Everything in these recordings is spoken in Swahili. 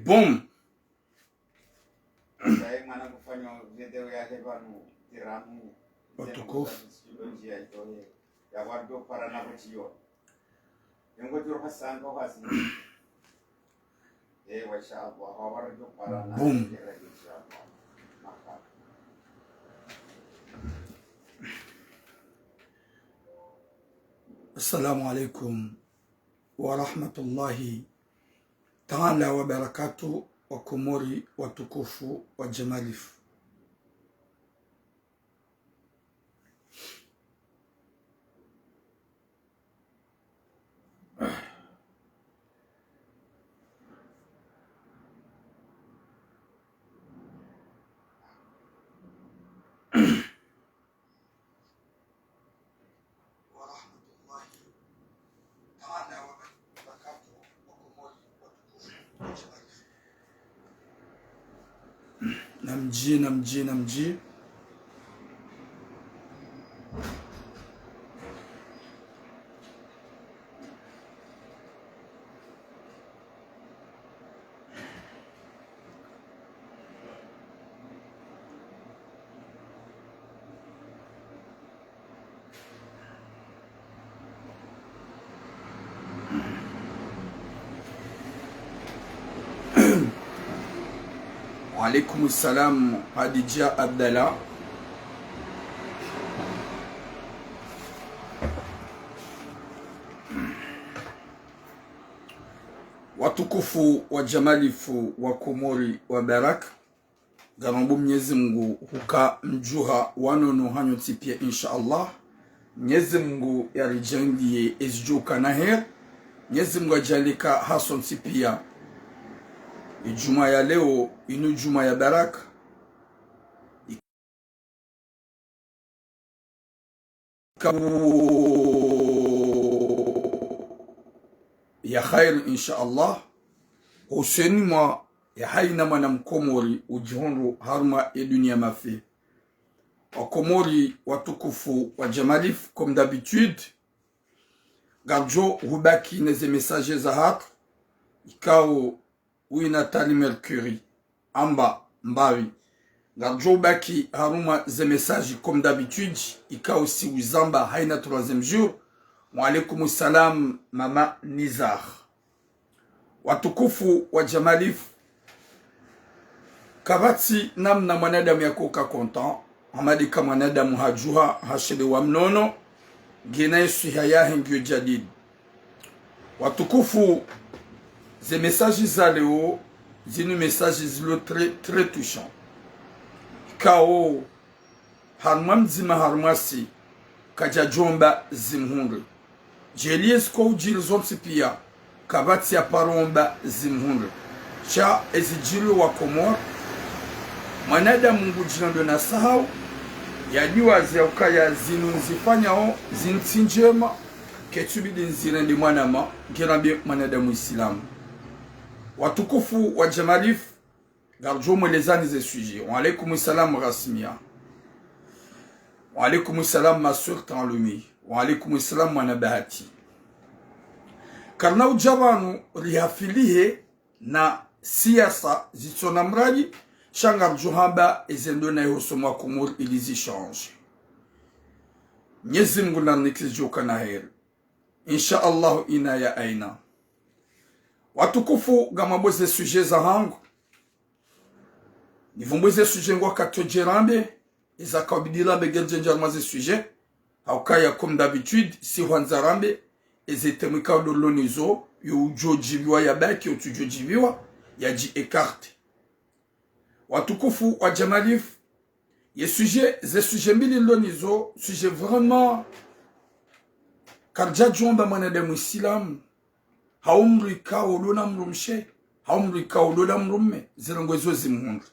Boom. Watukufu. Boom. Assalamu alaikum wa rahmatullahi ta'ala wa barakatuh wa Komori watukufu wa Jamalif. Namji. Alaikum salam Hadija Abdallah. Watukufu wa Jamalifu wa Komori wa Barak. Garambu Mwenyezi Mungu huka mjuha wanono hanyo tipia insha Allah. Mwenyezi Mungu yarijandie ezjuka naher. Mwenyezi Mungu ajalika hason tipia. Ijuma ya leo inu juma ya baraka ya khair insha Allah. Huseni mwa ya haina mana mkomori ujihonru harma ya dunia mafi. Wakomori watukufu wa Jamalif comme d'habitude. Garjo hubaki neze messages za hatu. Ikao oui Nathalie Mercury amba mbawi garjo baki haruma ze messages comme d'habitude ika aussi wizamba haina troisième jour. Wa alaikum salam mama Nizar. Watukufu wa Jamalif kabati namna mwanadamu yako ka content amadi kama mwanadamu hajuha hashede wa mnono gena yesu haya hengyo jadid. Watukufu ces messages zaléo, c'est un message très touchant. Kao harmam zima harmasi kajajomba zimhunde. Jelies ko jilzon sipia kabati ya paromba zimhunde. Cha ezijilo wa Komor. Manada Mungu jinando na sahau yajua ziaukaya zinunzifanya o zintinjema ketubidi nzirende mwanama girambe manada muislamu. Watukufu wa Jamalif garjo mwelezani ze sujet. Wa alaikum salam rasmia. Wa alaikum salam masur tanlumi. Wa alaikum salam manabahati. Karna ujabanu rihafilihe na siasa zitsona mradi shangar johamba ezendona yosomwa Komor ilizi change. Mwenyezi Mungu na nikizjoka na heri. Insha Allah ina ya aina. Watukufu gamabweze sujet za hangu. Nivumbweze sujet ngwa katojerambe. Iza kabidirambe genjenjarmaze sujet. Haukaya comme d'habitude si wanzarambe. Ezete mwika udolonizo. Yu ujo jiviwa ya baki utu ujo jiviwa. Ya ji ekarte. Watukufu wa Jamalif. Ye sujet, ze sujet mbili lonizo. Sujet vraiment. Karja jomba manademu isilamu. Haumri ka ulona mrumshe, haumri ka ulona mrumme, zirangwezo zimhundu.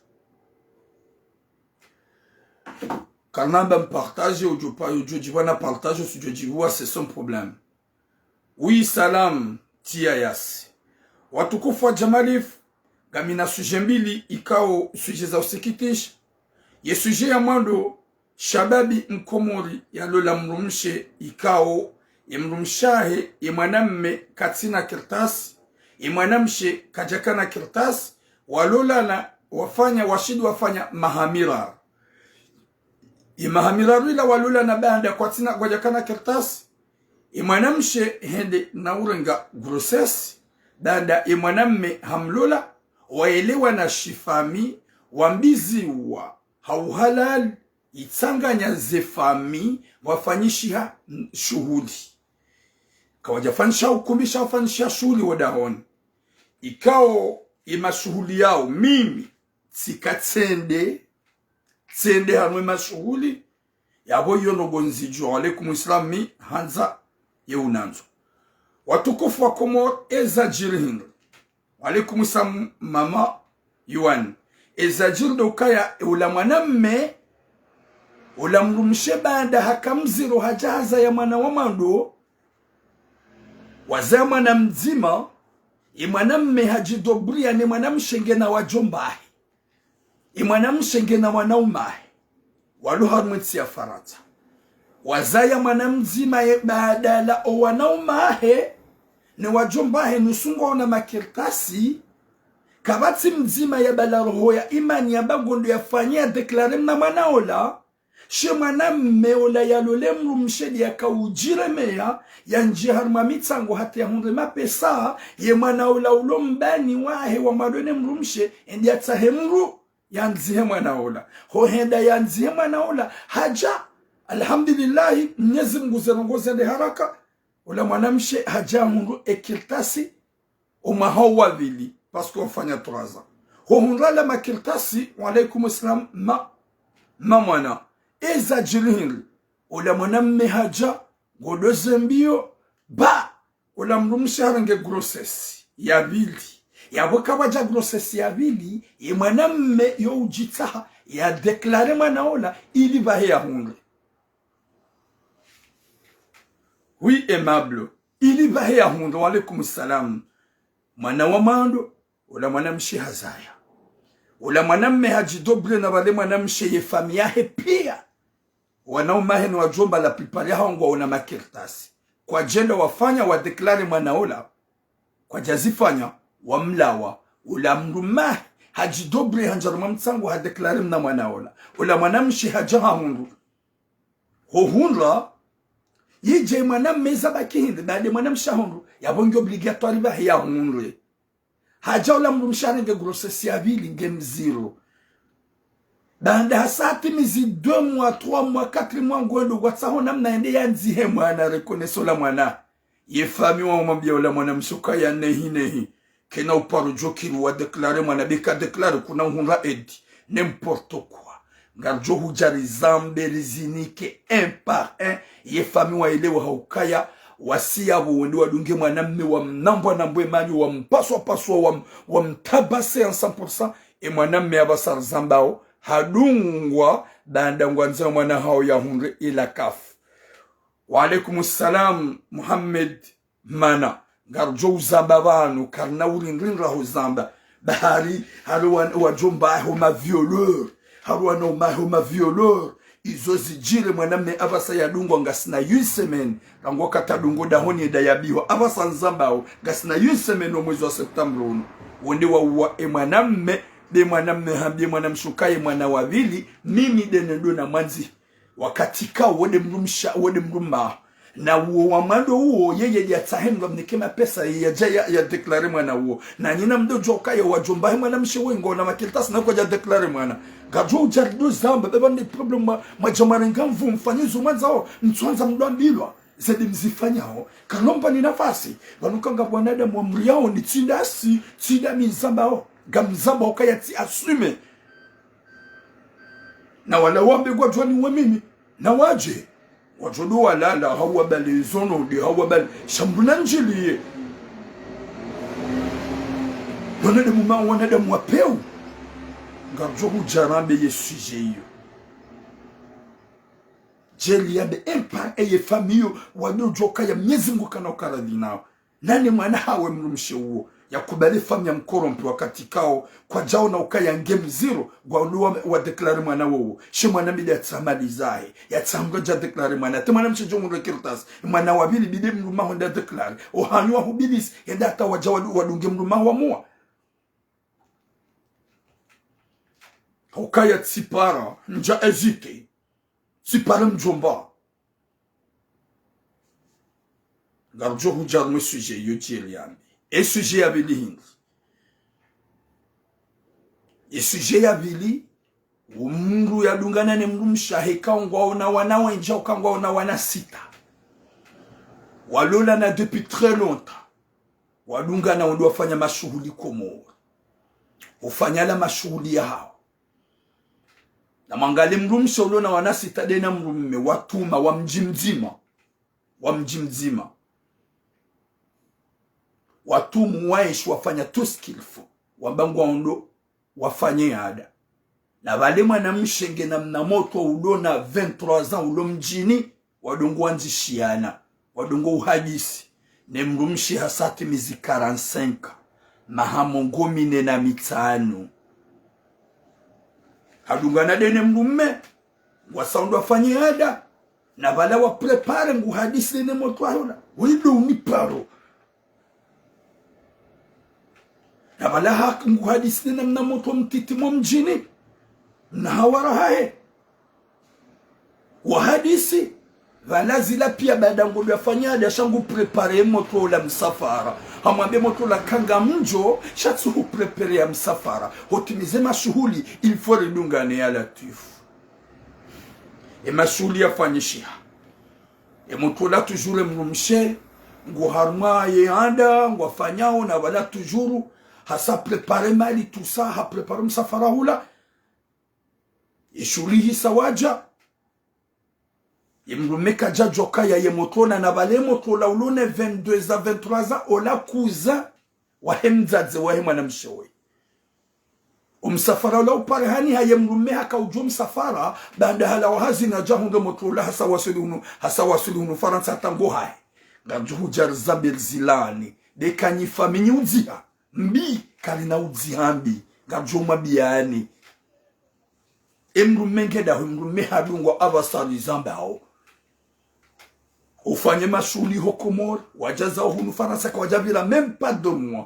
Karnamba partage ujojiwana partage ujojiwa c'est son problème. Oui salam tia yasi. Watukufu wa Jamalif gamina suje mbili ikao suje za usikitisha. Ye suje ya mwando shababi mkomori ya lola mrumshe ikao ye mrumshahe ye mwanamme katina kirtasi mwanamshe kajakana kirtas walola na wafanya washidi wafanya mahamira mahamira rila walola na banda kwa tina kajakana kirtas mwanamshe hende na urenga grossesse dada mwanamme hamlola waelewa na shifami wambizi wa hauhalal itsanganya zefami wafanyisha shuhudi kawajafanyisha ukumbisha wafanyisha shuhudi wadahoni ikao imashuhuli yao mimi tsikatsende tsende hamwe mashuhuli yabo yonogonzijo alaikum islami hanza yeunanzo watukufu wa Komor ezajirihin alaikum islam mama yuan ezajir dokaya ula mwanamme ula mrumshe banda hakamziro hajaza ya mwana wa mando wazama na mzima mwanamme hajidobria ni mwanamshenge na wajombahi mwanamshenge na wanaumahi waluharmwetsi ya farata wazaya mwanamzima badala o wanaumahe ni wajombahe nusungo na makirtasi kabati mzima ya balaroho ya imani ya bagondo ya fanyia deklare mna mwanaola she mwanamme ola ya lole mrumshedi ya kaujiremea ya njiharma mitsango hati ya hunre mapesa ye mwanaola ulo mbani wahe wa madone mrumshe endi ya tahemru ya nzihe mwanaola hohenda ya nzihe mwanaola haja alhamdulillah Mwenyezi Mungu zerongoze de haraka ula mwanamshe haja hundu ekirtasi umahawa vili pasko mfanya turaza ho hunrala makirtasi wa alaikum islam mwana eza jilihiri ula mwanamme haja godoze mbio ba ula mrumshe harange grossesse ya vili ya wakawaja grossesse ya vili mwanamme yo ujitaha ya deklare mwanaola ili vahe ya hundu. Oui, aimable. Ili vahe ya hundu, alaikum salam. Mwana wa mando, ula mwanamshi hazaya. Ula mwanamme hajidobre na wale mwanamshi ye famiyahe pia. Wanaumahe ni wajomba la pipari hao una makirtasi. Kwa jenda wafanya wa deklare mwanaola. Kwa jazifanya wa mlawa. Ula mrumahe hajidobre hanjaruma mtsangu ha deklare mna mwanaola. Ula mwanamshi hajaha hundu. Ho hundra yije mwanamme zabaki hindi bade mwanamsha hundu yabongi obligatoire ba ya hundu haja ula mrumshane nge grossesse ya vili nge mziro banda hasati mizi 2 mois 3 mois 4 mois ngondo kwa saho namna ende ya nzihe mwana rekoneso la mwana ye fami wa mwambia ula mwanamshuka ya nehi kena uparu jokiru wa deklare mwana bika deklare kuna hunra edi n'importe quoi ngarjo hujari zambe rizinike un par un ye fami wa elewa haukaya wasia buwendi wadunge mwanamme wa mnambwa na mbwe mani wa mpaswa wa mtabase en 100% mwanamme abasar zambao hadungwa bandangwa nzema mwana hao ya hunre ila kafu wa alaikumussalam Muhammad mana ngarjo uzamba banu karna urinrinra huzamba bahari haluwa wajomba huma violeur haruwa no mahuma violeur izozi jile mwanamme abasa ya dungo ngasina 1 semaine kango katadungo dahoni dayabiwa abasa nzambao ngasina 1 semaine no mwezi wa September uno wende wa mwanamme de mwanamme hambi mwanamshukaye mwana wavili mimi denendo na manzi wakati ka wode mrumma na wa mando huo yeye ya tahemba mnikema pesa ya deklare mwana huo na nyina mdojo kaye wajomba mwanamshe wengo na makiltas na kwa deklare mwana gajo jardo zamba beba ni problem majomarenga mvu mfanyizo mwanzao mtwanza mdambilwa zedi mzifanyao kalomba ni nafasi banukanga bwanadamu wa mriao ni tindasi tida mizambao gamzamba okayati asume na wala wambe kwa jwani wa mimi na waje wajodo walala hawa bale zono de hawa bale shambuna njili donade muma wanade mwapeu ngarjo hujarambe ye sujet yo jeli yabe empire eye famille wado joka ya Mwenyezi Mungu kana ukaradhi nao nani mwana hawe mrumshe huo ya kubali famu ya mkorompi wakati kao kwa jao na ukaya game zero wa deklare mwana wowo she mwana bide atsamali zae ya tsamgoja deklare mwana te mwana mshijo mwana kirtas mwana wabili bide mruma honda deklare o hanywa hubilis ya data waja wadunge mruma wa mua ukaya tsipara nja ezite tsipara mjomba garjo hujar mwe sujet yotiri yambi e sujet ya bili hindi e sujet ya bili umru ya dungana ne mru mshahika ungwaona wana wenja ukangwaona wana sita walola na depuis très longtemps wadungana wando wafanya mashughuli Komoro ufanya la mashughuli ya hao na mangali mru msholo na wana sita dena mru mme watuma wa mji mzima watumu waishi wafanya tout ce qu'il faut wabangwa ondo wafanye ada na wale mwana mshenge na mnamoto ulona 23 ans ulo mjini wadongo wanzishiana wadongo uhadisi ne mrumshi hasati mizi 45 mahamongo mine na mitano hadungana dene mrumme wasaundo wafanye ada na wala wa prepare ngu hadisi dene moto ahona wido uniparo na wala haki ngu hadisi dene mnamoto mtitimo mjini na hawara hae wahadisi wala zila pia baada ngulu yafanya ada shangu prepare moto la msafara hamwambie moto la kanga mjo shatsu prepare ya msafara hotimize mashughuli il faut redungane ya latifu e mashughuli yafanyishia e moto la toujours mrumshe ngu harma ye anda ngu afanyao na wala toujours hasa prepare mali tout ça ha prepare msafara hula ishulihi sawaja yemrumeka jajoka ya yemotona na bale motola ulone 22 à 23 ans ola kuza wa hemzadze wa hemana mshowe umsafara la uparehani hayemrume haka ujo msafara baada hala wahazi na jahunga motola hasa wasulunu faransa tango hai ngajuhu jarzabel zilani de kanyifa minyudzia mbi kalina udzihambi ngajuhu mabiani emrumenke da emrume hadungwa abasali zambao ufanye mashughuli ho Komoro wajaza hunu Faransa kwa wajabila même pas 2 mois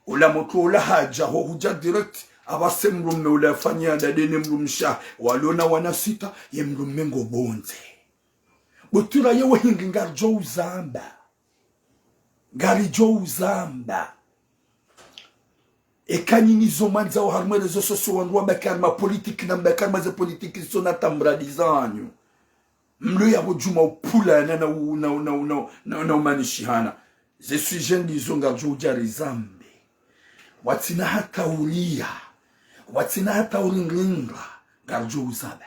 ula moto ula haja ho huja direct abasemrume ula fanya dadene mrumsha walona wana sita yemrume ngo bonze butura yewe hingi ngarjo uzamba ngarijo uzamba ekanyini zomanza o harmo rezo socio wanduwa bakarma politique na bakarma za politique sona tambradizanyo mlo ya bojuma upula na umanishihana ze sujet ndizonga jujari zambe watina hata ulia watina hata uringinga garjo uzabe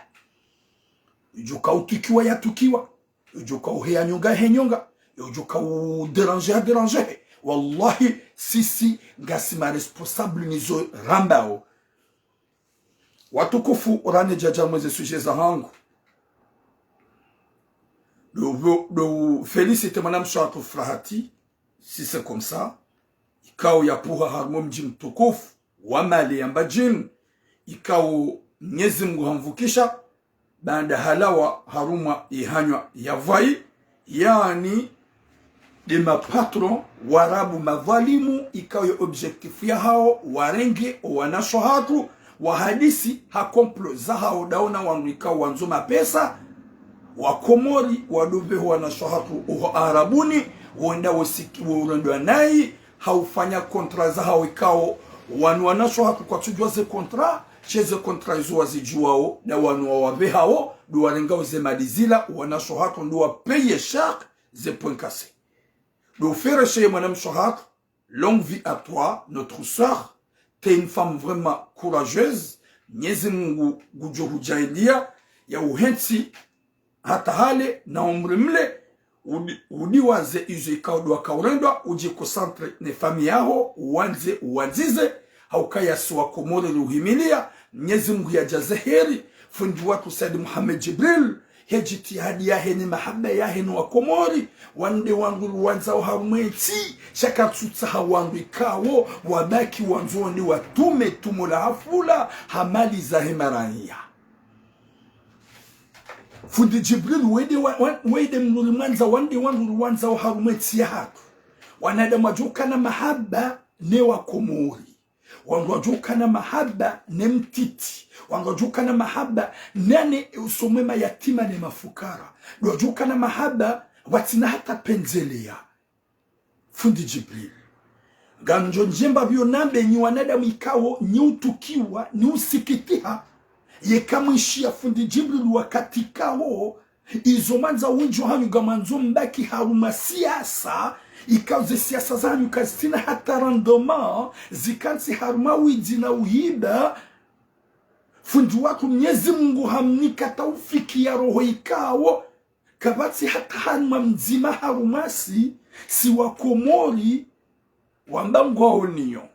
ujuka utukiwa ya tukiwa ujuka uhea nyonga henyonga ujuka uderanger wallahi sisi ngasima responsable nizo rambao watukufu urane jaja mweze sujet za hangu le félicite madame Chatou Frahati si c'est comme ça ikao ya puha harmo mji mtukufu wa mali ya mbajin ikao Mwenyezi Mungu hamvukisha baada halawa haruma ihanywa ya vai yani de ma patron warabu madhalimu ikao ya objectif ya hao warenge wanasho hatu wahadisi hakomplo za hao daona wanguikao wanzuma pesa wakomori wadobe wanasho hatu arabuni wenda wasiki urendwa nai haufanya kontra za hao ikao wanasho hatu kwa tujua ze kontra cheze kontra izo wazijuao na wabe hao duwarenga uzemalizila wanasho hatu nduwa paye chaque ze point cassé. Donc, faire chez Madame Shohat, longue vie à toi, notre soeur. T'es une femme vraiment courageuse. Nyezi Mungu gujohu jailia. Ya uhensi hatahale na umrimle. Udiwaze izo ikaudwa kaurendwa. Uji konsantre ne fami yao. Uwanzize. Haukaya suwa Komoro luhimilia. Nyezi Mungu ya jazeheri. Fundi watu Said Muhammad Jibril. hejitihadi yahe ni mahaba yahe ni wakomori wande wangu wanzao harumeti shaka tutsaha wangu ikawo wabaki wanzoni watume tumula hafula hamali za hemarania fundi Jibril wede mnuli mwanza wande wangu wanzao harumeti ya hatu wanadamu wajuka na mahaba ne wakomori wangojuka na mahaba ne mtiti wangojuka na mahaba nane usomema yatima ne mafukara wajuka na mahaba watina hata penzelea fundi Jibril ganjo njemba vyo nambe ni wanadamu ikawo ni utukiwa ni usikitiha yekamwishia fundi Jibril wakati kawo izo manza unjo hanyu gamanzo mbaki haruma siasa ikaze siasa zanyu kazina hata randoma zikansi haruma widi na uhiba fundi wako Mwenyezi Mungu hamnika taufiki ya roho ikawo kabati hata haruma mzima harumasi si wakomori wambangu waoniyo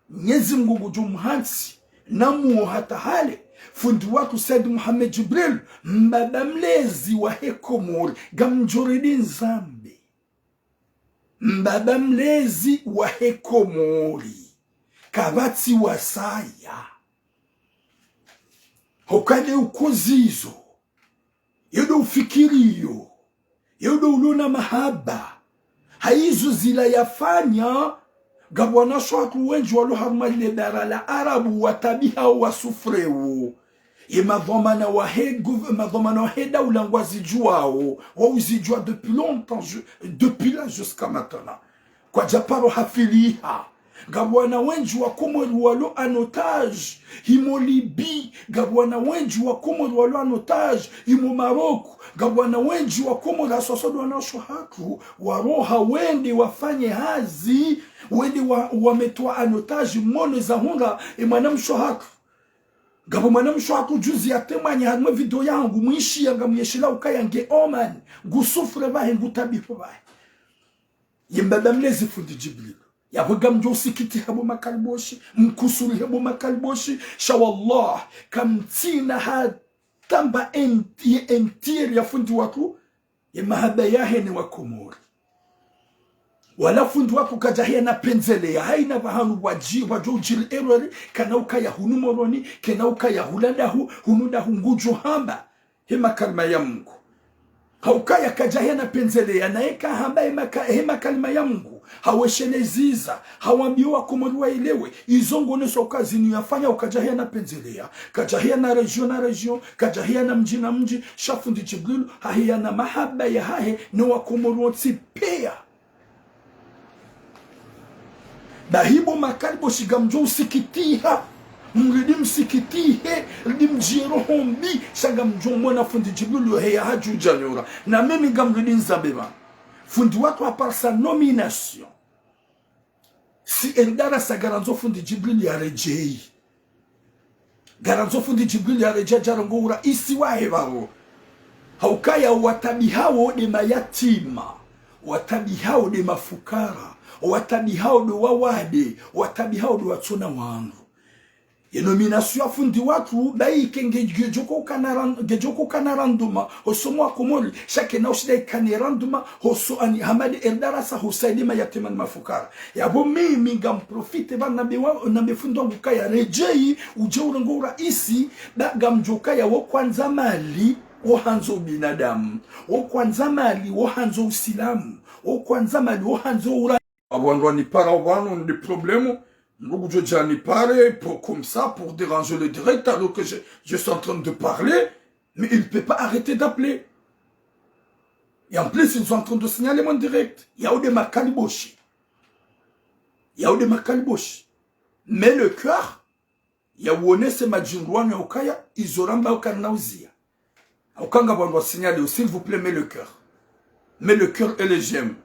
Mwenyezi Mungu gujumhansi namu hata hale fundi wako Said Muhammad Jibril mbaba mlezi wa hekomori gamjoridi nzambe mbaba mlezi wa hekomori kabati wasaya hokade ukozizo yodo ufikiriyo yodo ulona mahaba haizo zila yafanya gabwana shwatu wenji walu haruma ile dara la arabu watabiha wasufrewo madhamana wa heda ulangwazi juao wa uzijua depuis longtemps depuis là jusqu'à maintenant kwa japaro hafiliha gabwana wenji wa komori walo anotage himo Libi gabwana wenji wa komori walo anotage himo Maroko gabwana wenji wa komori asosodo wanasho hatu waroha wende wafanye hazi wende wametoa anotage mono za hunga mwanamsho hatu gabo mwanamsho hatu juzi yatemanya hadma video yangu mwishi yanga myeshila ukayange Oman gusufre bahe ngutabifu bahe yimbaba mlezi fundi Jibril yavuga mjosikiti habo makalboshi mkusuri habo makalboshi shawallah kamtina hatamba entire ya fundi wako ya mahaba yahe ni wakomori wala fundi wako kajahia na penzelea haina vahanu wajojil erori kanauka ya hunumoroni kanauka ya huladahu hunudahu ngujo hamba hema kalma ya Mungu haukaya kajahia na penzelea na eka hamba hema kalma ya Mungu hawesheneziza hawambiwa kumuriwa ilewe izongo neso kazi ni yafanya ukajahia na penzelea kajahia na region kajahia na mji shafundi Jibril hahia na mahaba ya hahe ni wakumuriwa tsipea bahibo makaribo shigamjo usikitiha mridi msikitihe ridi mjiro hombi shagamjo mwana fundi Jibril heya haju janyora na mimi gamridi nzabeba fundi watu aparsa nomination si endara sa garanzo fundi Jibril ya rejei garanzo fundi Jibril ya rejei jarango ura isi wahe wao haukaya watabihao de mayatima watabihao de mafukara watabihao de wawade watabihao de watsona wangu nomination fundi watu bai kenge gejoko kanaranduma hosomo akomori shake na ushide kaniranduma hoso ani hamadi erdarasa husaidima yatima mafukara yabo mimi ngam profite bana na mefundo ngukaya rejei uje urango raisi daga mjoka ya wo kwanza mali wo hanzo binadamu wo kwanza mali wo hanzo usilamu wo kwanza mali wo hanzo ura abondwa ni para wano ndi problemo. Beaucoup de gens n'y parlent comme ça pour déranger le direct alors que je suis en train de parler, mais il ne peut pas arrêter d'appeler. Et en plus, ils sont en train de signaler mon direct. Il y a eu des macaliboshi. Mais le cœur, il y a eu ces majinrouan et okaya, ils auront pas aucun nausea. Aucun gabon doit signaler, s'il vous plaît, mets le cœur. Mets le cœur et les gemmes.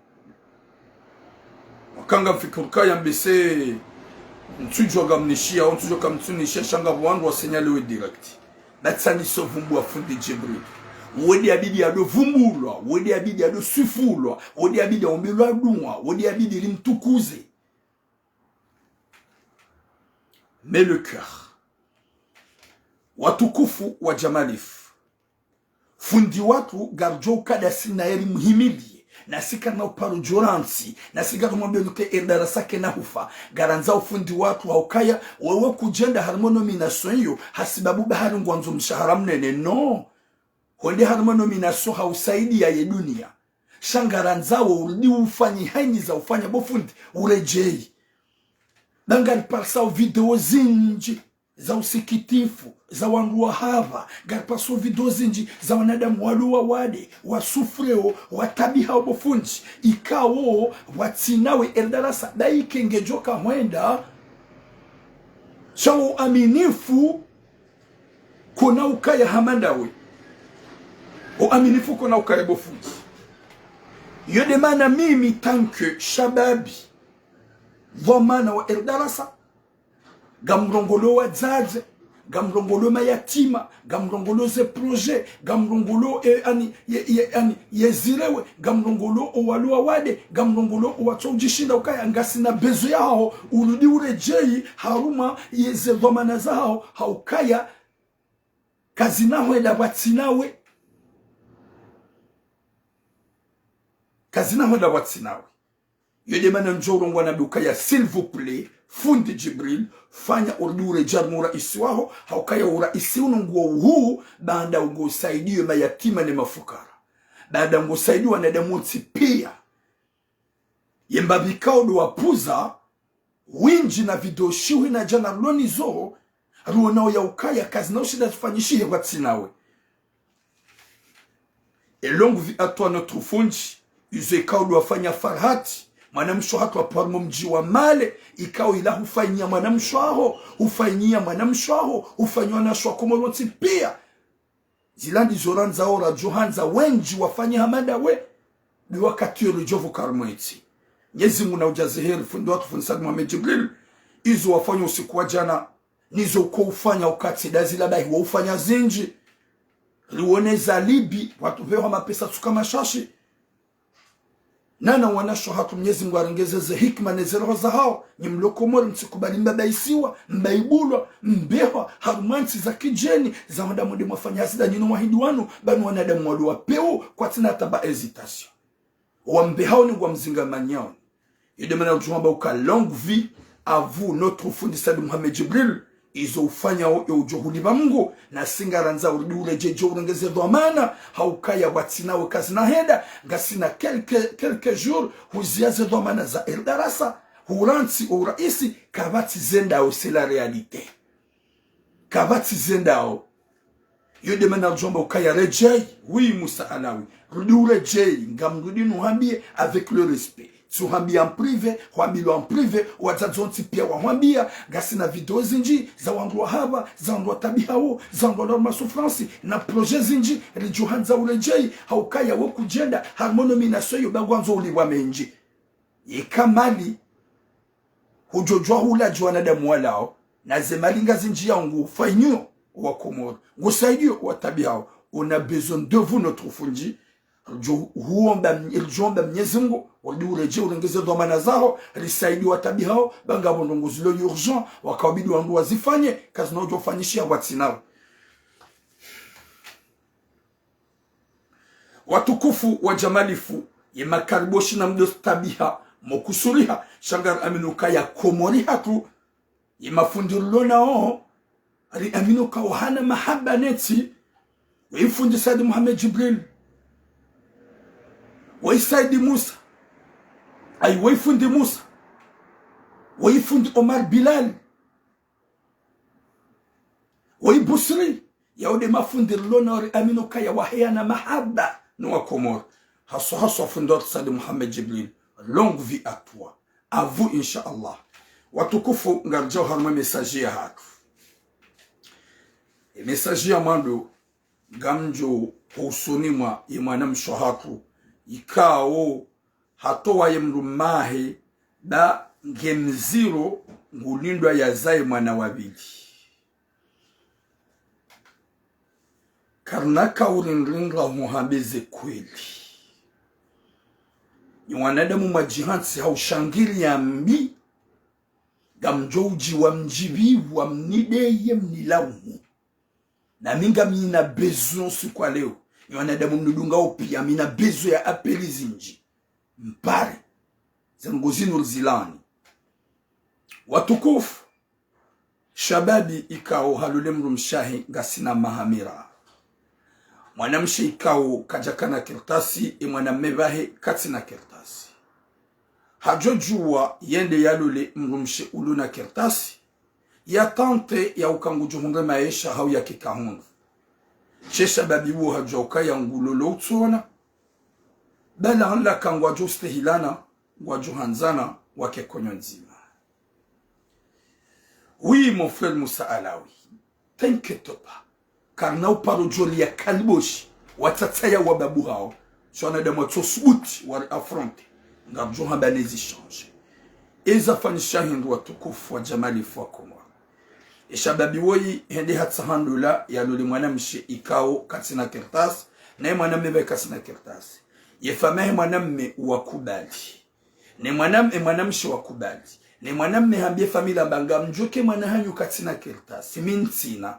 Aucun gabon fait okaya baisser. Ntujo gamnishia ontujo kamtunisha shanga bwandu wa signale we direct batsani so vumbu wa fundi Jibril wodi abidi ado vumbulwa wodi abidi ado sufulwa wodi abidi ombelwa dunwa wodi abidi limtukuze mais le cœur watukufu wa Jamalif fundi watu garjo kada sina eri muhimili na sika na uparo joransi na sika tumwambia nuke darasa ke na hufa garanza ufundi watu haukaya wewe kujenda harmonomination hiyo hasibabu bahari ngwanzo mshahara mnene no honde harmonomination hausaidi ya dunia shangaranzawo urudi ufanyi haini za ufanya bofundi urejei dangali parsa video zinji za usikitifu za wandu wa hava garpaso video zinji za wanadamu waluwa wade wasufreo watabiha obofunji ikawo watinawe eldarasa daike ngejoka mwenda shawo aminifu kuna ukaya hamandawe o aminifu kuna ukaya bofunji yode mana mimi tanke shababi vomana wa eldarasa gamrongolo wa zaze gamrongolo mayatima gamrongolo ze projet gamrongolo yezirewe gamrongolo owalua wade gamrongolo owatojishinda ukaya ngasi na bezo yao urudi urejei haruma yeze vomana zao haukaya kazi nawe da watinawe kazi nawe da watinawe yode mana njorongwa na dukaya s'il vous plaît fundi Jibril fanya urdure jarmu raisi wao haukaya uraisi ununguo huu baada ungo saidiwe mayatima na mafukara baada ungo saidiwe wanadamu pia yembabikao do wapuza winji na vidoshiwe na jana loni zoo ruonao ya ukaya kazi na ushida tufanyishihe kwa tsinawe et longue vie à toi notre fundi yuzekao do wafanya farhati mwanamsho hatu wa parmo mji wa male ikao ila hufanyia mwanamsho aho hufanyia mwanamsho aho hufanywa na shwa komoroti pia zilandi zoranza ora johanza wenji wafanya hamada we ni wakati yolo jovu karmoiti nyezi muna ujaziheri fundi watu funisadi Muhammad Jibril izo wafanya usiku wa jana nizo uko ufanya ukati dazila dahi wa ufanya zinji liwoneza libi watu vewa mapesa tukama shashi nana wanasho hatu Mwenyezi Mungu arengezeze hikma nezero za hao ni mlokomori msikubali mbabaisiwa mbaibulwa mbewa harumansi za kijeni za wanadamu de mwafanya asida nino wahiduanu banu wanadamu waluwa peo kwa tina taba hesitation wambehao ni wamzinga manyao yedemana ujumaba uka longue vie à vous notre fundi Said Muhammad Jibril izo ufanya ujohuli ba Mungu na singaranza urudure jeje urengeze dhamana haukaya watinawe kazi na heda ngasina quelques jours huziaze dhamana za eldarasa huransi uraisi kabati zendao c'est la réalité kabati zendao yode mana jomba ukaya rejei oui Musa Alawi rudure jei ngamrudi nuhambie avec le respect suhambia en privé huambilo en privé watazonti pia wahambia gasina video zinji za wandu wa haba za wandu wa tabihao za wandu wa norma sufransi na projet zinji rijuhanza urejei haukaya woku jenda harmonomination yo bagwanzo uliwa menji yekamali hujojwa hula wanadamu walao na zemalinga zinji ya ungu fainyo wa Komoro ngusaidio wa tabihao on a besoin de vous notre fundi huomba Mwenyezi Mungu wadiureje urengeze dhamana zao risaidi watabi hao bangabo ndongozilo urgent wakabidi wandu wazifanye kazi nao jofanyishia watsinao watukufu wa jamalifu yemakariboshi na mdostabiha mokusuriha shangar aminuka ya komori hatu yemafundirulo nao ari aminuka wahana mahaba neti weifundi Said Muhammad Jibril waisaidi Musa ay waifundi Musa waifundi Omar Bilal waibusri yaude mafundi lonori amino kaya wahayana mahaba no Komoro haso fundor Said Muhammad Jibril longue vie à toi à vous inshallah watukufu ngarjao harma message ya hatu message ya mando gamjo usonimwa imwana mshohatu ikao hatowa yemrumahe da ngemziro ngulindwa ya zai mwana wabili karnaka urinringa muhabeze kweli ni wanadamu majihansi haushangili ya mbi gamjouji wa mjibi wa mnideye mnilaumu na minga mina besoin si kwa leo wanadamu mnudunga upia mina bezo ya apeli zinji mpare zangozinu zilani watukufu shababi ikao halule mrumshahi gasina mahamira mwanamshe ikao kajakana kirtasi mwanamebahe katina kirtasi hajojua yende yalule mrumshe uluna kirtasi ya tante ya ukangujuhunga maisha hau ya kikahunga shesha babi wo hajauka ya ngulolo utuona bala anla kangwajo stehilana wajuhanzana wake konyo nzima. Oui mon frère Moussa Alaoui, t'inquiète pas car nao parojoli ya kaliboshi watataya wababu hao shona de moto subuti wa affronter ngarjo hambanezi change eza fanisha hindu watukufu wa jamali fwa komwa eshababi woi hende hatsahandula ya lule mwanamshe ikao katina kertas na mwanambe katina kertas yefamahe mwanamme wakubali ne mwanamshe wakubali ne mwanamme hambie familia banga mjoke mwanahanyu katina kertas mintina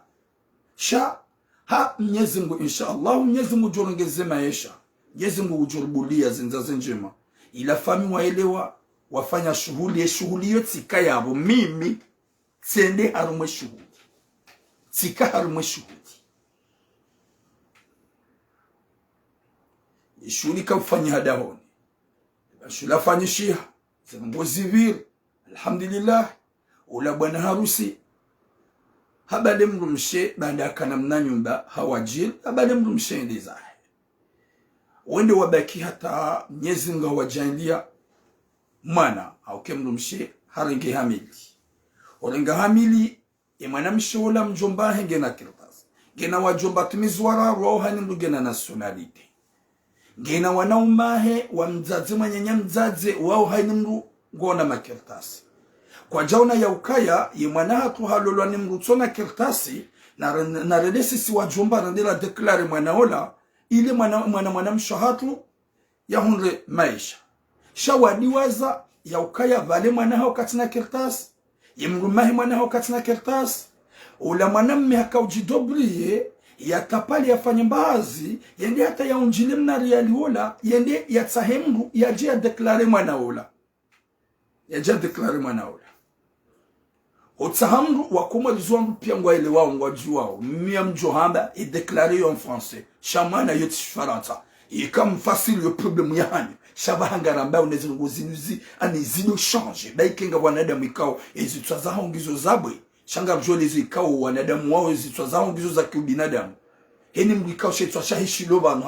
sha ha Mwenyezi Mungu inshallah Mwenyezi Mungu jorongeze maisha Mwenyezi Mungu ujurubulia zinzaze njema ila fami waelewa wafanya shughuli yote ikayabo mimi tsende harumwe shughuli tika harumwe shughuli ishuli kafanya hadahoni shula fanyishia zembozi vile alhamdulillah ula bwana harusi habale mrumshe banda kana mna nyumba hawajil habale mrumshe ndiza wende wabaki hata Mwenyezi Mungu wajandia mwana au kemrumshe haringe hamili orenga hamili mwanamshe wala mjomba henge na kirtas gena wajomba timizwara roha ni ndugena nationality gena wanaumahe wa mzazi manyanya mzazi wao haini mru ngona makirtasi kwa jauna ya ukaya mwana hatu halolwa ni mrutsona kirtasi na redesi si wajomba randela deklare mwanaola ile mwanamshe hatu ya hunre maisha shawadiwaza ya ukaya vale mwana hao katina kirtasi yemrumahi mwana hao katina kertas ula mwanamme hakaujidobriye yatapali yafanya mbazi yende hata ya unjile mnari yaliola yende yatsahemru yaje ya deklare mwana ola yaje deklare mwana ola otsahamru wakoma lizuangu pia ngwaile wao ngwajuwao mia mjohamba e deklare yo en français shamana yoti faranta ikam facile yo problème yahani shabahanga ramba unezinguzinuzi anizino change baikenga wanadamu ikao ezitwa za hongizo zabwe shanga bjolezi ikao wanadamu wao ezitwa za hongizo za kibinadamu heni mbikao shetwa shahishiloba no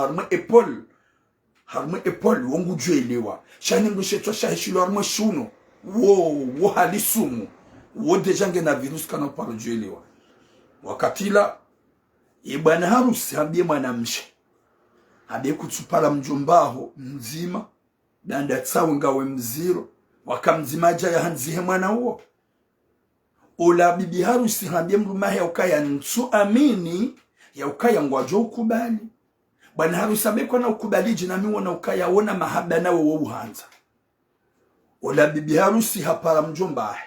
harma epol wongu juelewa shani mbishetwa shahishilo harma shuno wo halisumu wo dejange na virus kana paro juelewa wakatila ibana harusi ambie mwanamshe abe kutsupala mjombaho mzima danda tsawe ngawe mziro wakamzimaja ya hanzihe mwana huo ola bibi harusi hambie mrumahe ya ukaya nsu amini ya ukaya ngwajo ukubali bwana harusi abekwa na ukubali jinami wana ukaya wona mahaba nawe wo uhanza ola bibi harusi hapara mjombahe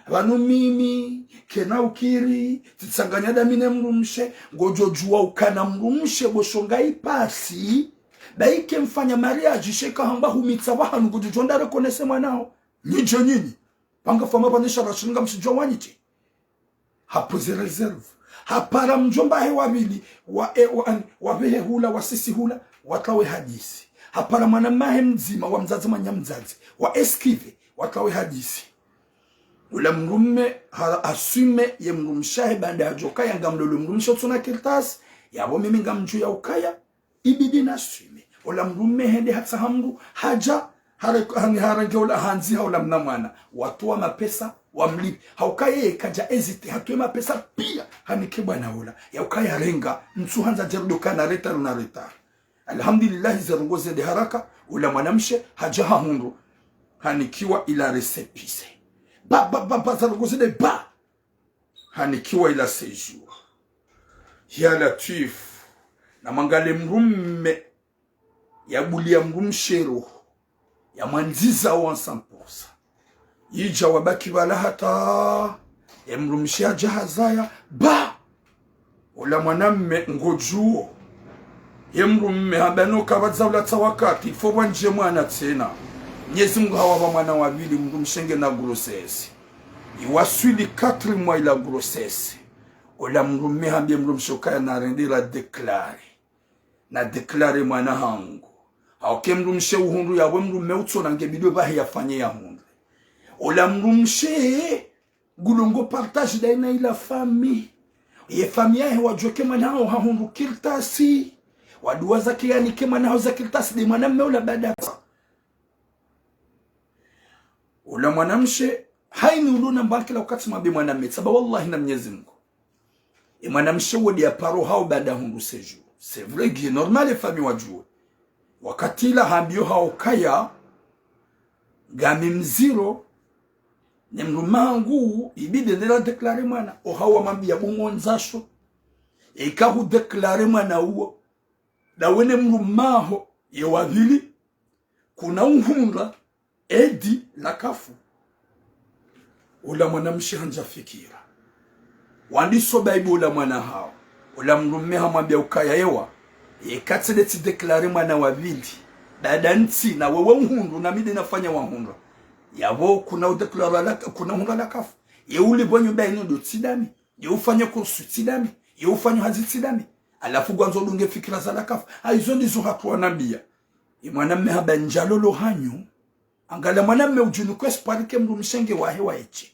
vanu mimi kena ukiri titsanganya damine mrumshe ngojojua ukana mrumshe boshonga ipasi baike mfanya mariage sheka hamba humitsa wahanu ngojojonda rekonese mwanao nije nyinyi panga fama panisha rashinga msijwa wanyiti hapoze reserve hapara mjomba he wabili wabehe hula wasisi hula watawe hadisi hapara mwanamahe mzima wa mzazi manyamzazi wa eskive watawe hadisi ula mrume asume ye mrumshahe banda hajoka ya ngamlolo mrumsho tuna kirtas yabo mimi ngamju ya ukaya ibidi na asume ula mrume hende hatsa hamru haja harage ula hanzi haula mnamwana watu wa mapesa wamlipi haukaye kaja ezite hatuwe mapesa pia hanikibwa na ula ya ukaya renga mtu hanza jerudoka na reta na reta alhamdulillah zarungoze de haraka ula mwanamshe haja hundu hanikiwa ila resepise ba zarungoze de ba hanikiwa ila séjour ya latif na mangale mrume ya bulia mrumshero ya manziza wa 100% yija wabaki wala hata ya mrumshia jahazaya ba ula mwanamme ngojuo Mrumme habano kabaza ula wakati fo wanje mwana tena. Mwenyezi Mungu hawa mwana wa vili mrumshenge na grossesse. Iwasuli 4 mois la grossesse. Ola mrumme hambie mrumshokaya na rendira deklare. Na deklare mwana hangu. Hauke mrumshe uhundu ya we mrumme utso nge bidwe bahi yafanye ya hundu. Ola mrumshe gulongo partage daina ila fami. Ye fami yahe wajoke mwana hao hahundu kirtasi. Waduwaza kiyani kema na hao za kirtasi di mwanamme ula badata. Ula mwanamshe haini uluna mbaki la wakati mabi mwanamme. Saba wallahi na Mwenyezi Mungu. Mwanamshe wadi ya paro hao bada hundu seju. C'est vrai que normal les familles wajue. Wakati la hambio hao kaya gami mziro ni mrumangu ibide nila deklare mwana. O hawa mambi ya umonzasho. Ikahu deklare mwana uo. Da wene mrumaho ya wadhili kuna unhunga edi la kafu. Ula mwanamshi hanja fikira. Wandiso baibu ula mwana hao. Ula mrume hamwambia ukaya yewa. Yekatse ti deklare mwana wavili. Dada nti na wewe unhundu na mide nafanya wahunga. Yawo kuna udeklare la kuna hunga la kafu. Ye uli bonyo baino do tidami. Ye ufanya kursu tidami. Ye ufanya hazi tidami. Alafu gwanzo dunge fikira za la kafu. Aizo ndizo hatuwa nabia. Mwanamme haba njalolo hanyu. Angala mwanamme ujunu kwa esparike mrumshenge wahewa eche.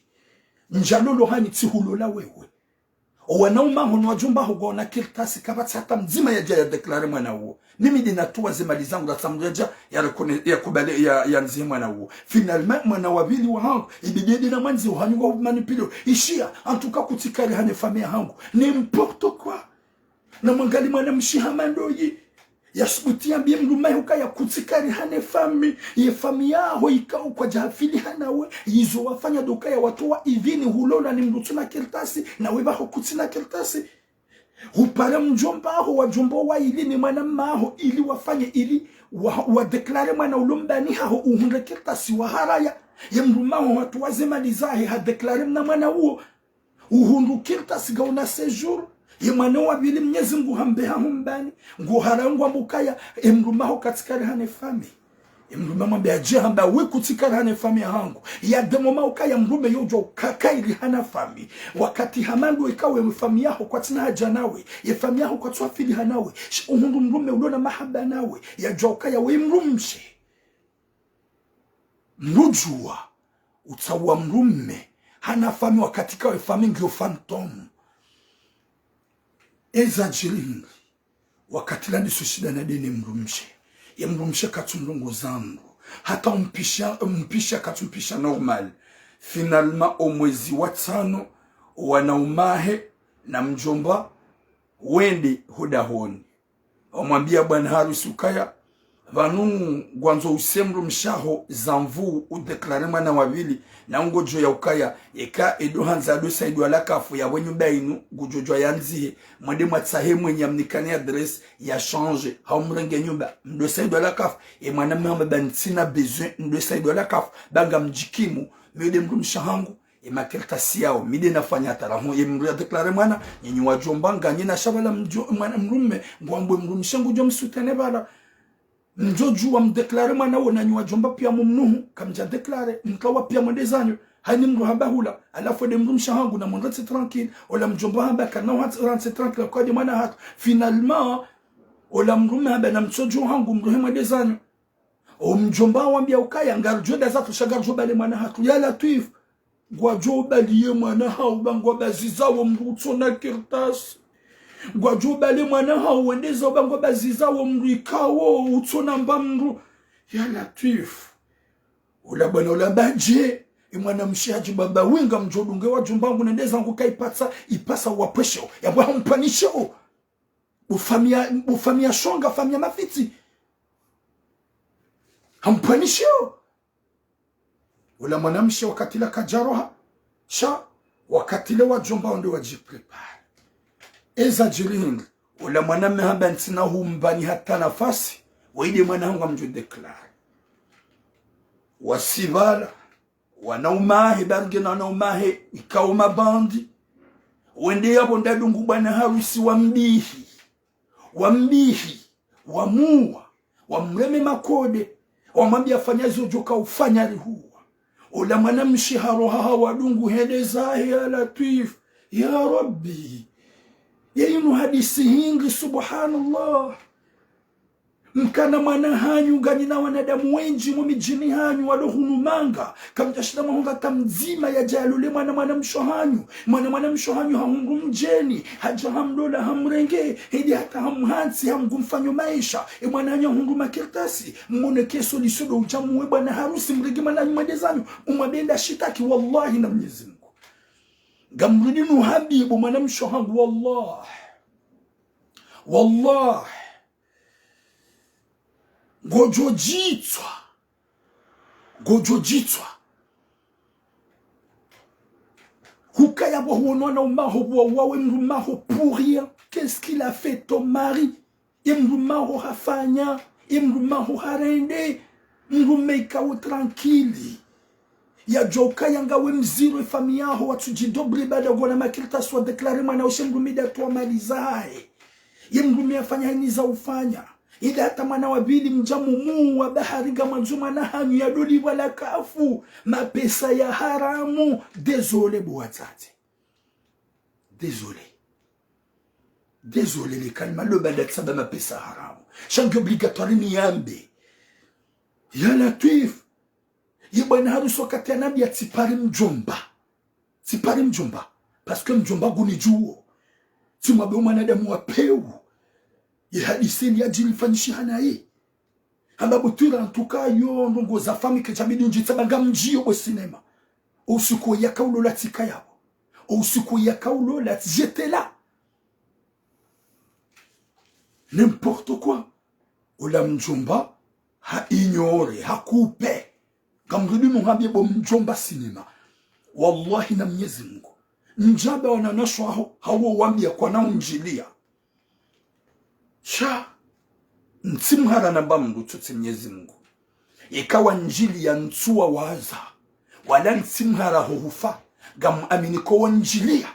Njalolo hanyu tihulola wewe. Wanauma hono wajumba hugona kirtasi kabati hata mzima ya jaya deklare mwana huo. Mimi dinatuwa zemali zangu da samreja ya kubale ya nzi mwana huo. Finalement mwana wabili wa hangu ibidedi na manzi uhanyu wa manipilo. Ishia antuka kutikari hane famia hangu. N'importe quoi. Na mwangali mwana mshihamando yi. Yasubutia mbie mlumai hukaya kutikari hane fami. Ye fami yaho ikao kwa jafili hanawe. Yizo wafanya dokaya watuwa ivini hulola ni mlutuna kirtasi. Na weba hukutina kirtasi. Hupara mjomba aho wajombo wa ili ni mwana maho ili wafanye ili wadeklare mwana ulumbani haho uhunde kirtasi wa haraya. Ye mlumaho watu wazemalizahe hadeklare mna mwana uo. Uhundu kirtasi gauna sejuru. Ye mwana wabili Mwenyezi Mungu hambeha humbani. Ngo harangwa mukaya emrumaho katikari hane fami. Emrumaho mwambia je hamba we kutikari hane fami hangu. Ya demo maukaya mrume yojo kakairi hana fami. Wakati hamandu ikawe mfami yaho kwa tina haja nawe. Ye fami yaho kwa tuafili hanawe. Uhundu mrume ulona mahaba nawe. Ya jokaya we mrumshe. Mrujua. Utawa mrume. Hana fami wakati kawe fami ngio fantomu. Eza jilingi. Wakati lani sushida na dini mrumshe. Ya mrumshe katundungu zangu. Hata mpisha katumpisha normal. Finalma omwezi watano. Wanaumahe na mjomba. Wende hudahoni. Omwambia bwana harusi ukaya. Vanu gwanzo usemru mshaho zamvu udeklare mwana wabili. Na ungojo ya ukaya. Eka edo hanza dosa edo alakafu ya wenyu bainu. Gujojo ya nzihe. Mwende mwatsahe mwenye mnikani adres ya change. Haumrenge nyumba. Mdosa edo alakafu. Mwana mama bantina besoin. Mdosa edo alakafu. Banga mjikimu. Mwede mrumshahangu. Makertasi yao. Mide nafanya atarahu. Mruya deklare mwana. Nyenyu wajombanga. Nyena shabala mrume. Mwambwe mrumshangu jo msutene bala. Mjoju wa mdeklare mwana wana nyua jomba pia mumnuhu kamja deklare mkawa pia mwendezanyo haini mru hamba hula alafu de mru mshahangu na mwendetse tranquille ola mjomba hamba kanao hatse tranquille kwa di mwana hatu finalement ola mru hamba na mchoju hangu mru mwendezanyo o mjomba wambia ukaya ngarjo da zatu shagarjo bale mwana hatu ya latif gwajo bali ye mwana hau bangwa baziza wa mru tsona kirtas Gwajo bale mwana hao wendeza obango baziza wo mrikawo utona mbamru ya latif. Ula bwana ula baje mwana mshaji baba winga mjodunge wa jumbangu nendeza nguka ipasa wapesho ya bwa mpanisho. Ufamia shonga famia mafiti. Hampanisho. Ula mwana mshe wakati la kajaroha sha wakati le wa jumbangu ndio wajiprepare. Eza jilingi. Ula mwaname hamba ntina humbani hata nafasi. Waide mwanahunga mjo deklare. Wasibala. Wanaumahe. Bargena wanaumahe. Ikao mabandi. Wende yapo ndadungu bwana harusi wambihi. Wambihi. wamua wamreme makode wamwambia fanya hizo joka ufanya rihuwa ola mwanamshi haroha wadungu hedezahi ya Latif ya Rabbi yinu hadisi hingi subhanallah mkana mwana hanyu gani na wanadamu wenji mumijini hanyu walohunumanga kamjashida mahunga kamzima ya jalule mwana mshohanyu mwana mshohanyu haungu mjeni haja hamlola hamrenge hidi hata hamhansi hamgumfanyo maisha mwana hanyu hungu makirtasi mwone keso lisodo ujamuwe bwana harusi mregi mwana madezanyu umabenda shitaki wallahi na Mwenyezi Mungu gamrudinu habibu mwana mshohangu wallahi gojojitwa hukaya wahuonwa na umaho wawe mrumaho pour rien. Qu'est-ce qu'il a fait ton mari? Mrumaho hafanya mrumaho harende mrumeika u tranquili ya joka yangawe mziro fami yaho watujidobri bada gona makirta swa deklare mwana ushe mrumida tuwa malizae mrumia afanya hini za ufanya ila hata mwana wabili mjamu wa bahari nga manzuma na hanyu ya doli wala kafu mapesa ya haramu. Désolé buwatate, désolé le kalima lo badat saba mapesa haramu shangi obligatoire ni yambe ya Latif yibwana harusi wakati ya nabi ya tipari mjomba parce que mjomba guni juo tumwabe umanadamu wa peu ye hadisini ya jilifanyishi hanaye ambabu tuira antuka yo ndongo za fami kechabidi unjitsabanga mjio bo sinema usiku ya kaulo la tika yabo usiku ya kaulo la j'étais là n'importe quoi ola mjomba ha ignore ha coupe kamrudi muhambie bo mjomba sinema wallahi na Mwenyezi Mungu njaba wananashwa hawo wambia kwa na unjilia sha ntimhara na bamdu tuti Mwenyezi Mungu ikawa njili ya ntuwa waza wala ntimhara hufa gam aminiko wanjilia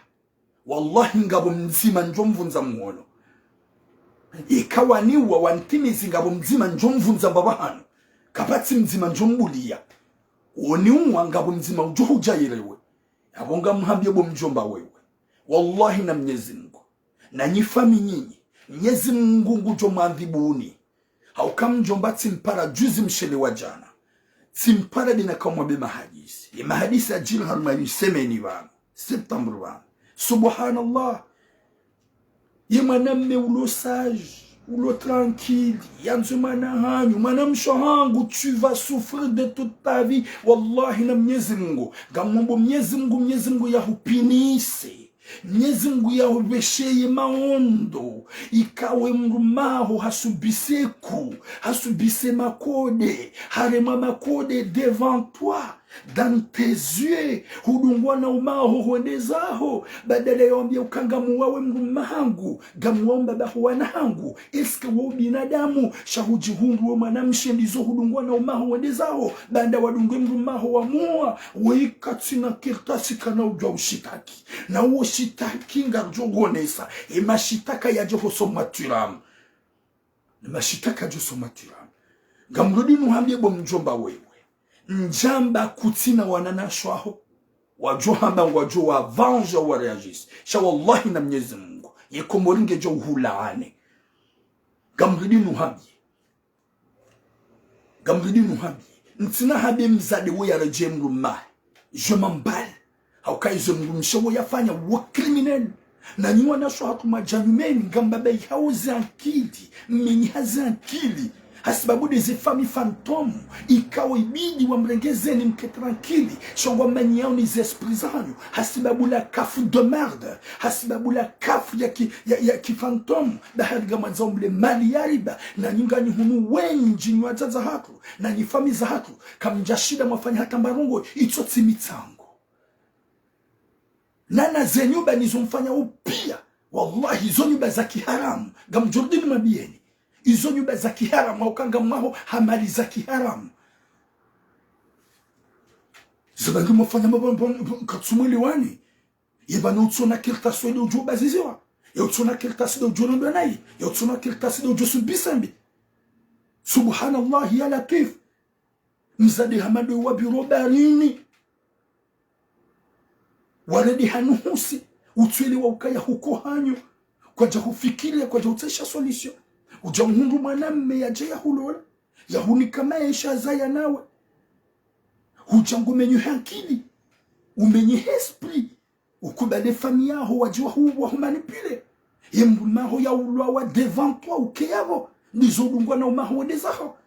wallahi ngabo mzima njomvunza muono ikawa niwa wantimizi ngabo mzima njomvunza babahano kapati mzima njombulia uniumwa ngabo mzima ujuhujayirewe abonga mhambye bo mjomba wewe wallahi na Mwenyezi Mungu na nyifami nyinyi Mwenyezi Mungu ngujo mandhibuni haukamjomba timpara juzi mshele wa jana timpara dina kamwa be mahadisi ajil harma yusemeni vana Septembre vana subhanallah yemanamme ulo sage ulo tranquille yanzumana hanyu manamshohangu tu vas souffrir de toute ta vie wallahi na Mwenyezi Mungu gamombo Mwenyezi Mungu yahupinise Mwenyezi Mungu yahubesheye maondo ikawe mrumaho hasubise makode harema makode devant toi dans tes yeux hudungwa na umaho huendezaho badala yambia ukangamu wawe mrumahangu gamuomba bahuwanangu eske wa binadamu shahuji hundu wa manamshe ndizo hudungwa na umaho huendezaho banda wadungwe mrumaho wa mua weikatina kirtasi kana ujwa ushitaki na uo shitaki ngarjogonesa mashitaka ya joho somaturam gamrudi nuhambie bo mjomba wewe njamba kutina wananashwaho wajohamba wajo wa vanja wa reagis sha wallahi na Mwenyezi Mungu yekomoringe jo hulaane gamrudi nuhambie ntina habe mzade we ya rejemru ma je m'emballe haukai mshawo yafanya wa criminel na nyua nashwa hatu majanyumeni ngambabe hauze ankili mmenyaze ankili hasibabu des familles fantômes ikawa ibidi wamrengezeni mke tranquille shongwa mani yao ni esprits zanyu hasibabu la kafu de merde hasibabu la kafu ya ki fantôme bahari gama zomble mali yariba na nyingani hunu wenji nywazaza hatu na nyifami za hatu kamjashida mwafanya hata mbarongo itoti mitango nana zenyuba nizomfanya upia wallahi zonyuba za kiharamu gamjordini mabieni izo nyumba za kiharamu ukanga mwaho hamali za kiharamu zabangi mwafanya mabon katsumwili wani yebana utsona kirta sweli ujuba ziziwa Yautuna kiltasi do jonondo nai. Yautuna kiltasi do josu bisambi. Subhanallah ya latif. Mzadi hamadu wabirobarini. Waredi hanuhusi. Utwili wa ukaya huko hanyo. Kwa jahufikiria, kwa jahutesha solution. Ujamhundu mwanamme ya jaya hulola. Ya hunikamaesha zaya nawe. Ujangu menyu hankili. Umenye esprit. Ukubale fami yaho wajua huwa humanipile. Yembu maho ya ulwa wa devant toi ukeyavo. Nizodungwa na umaho wadezaho.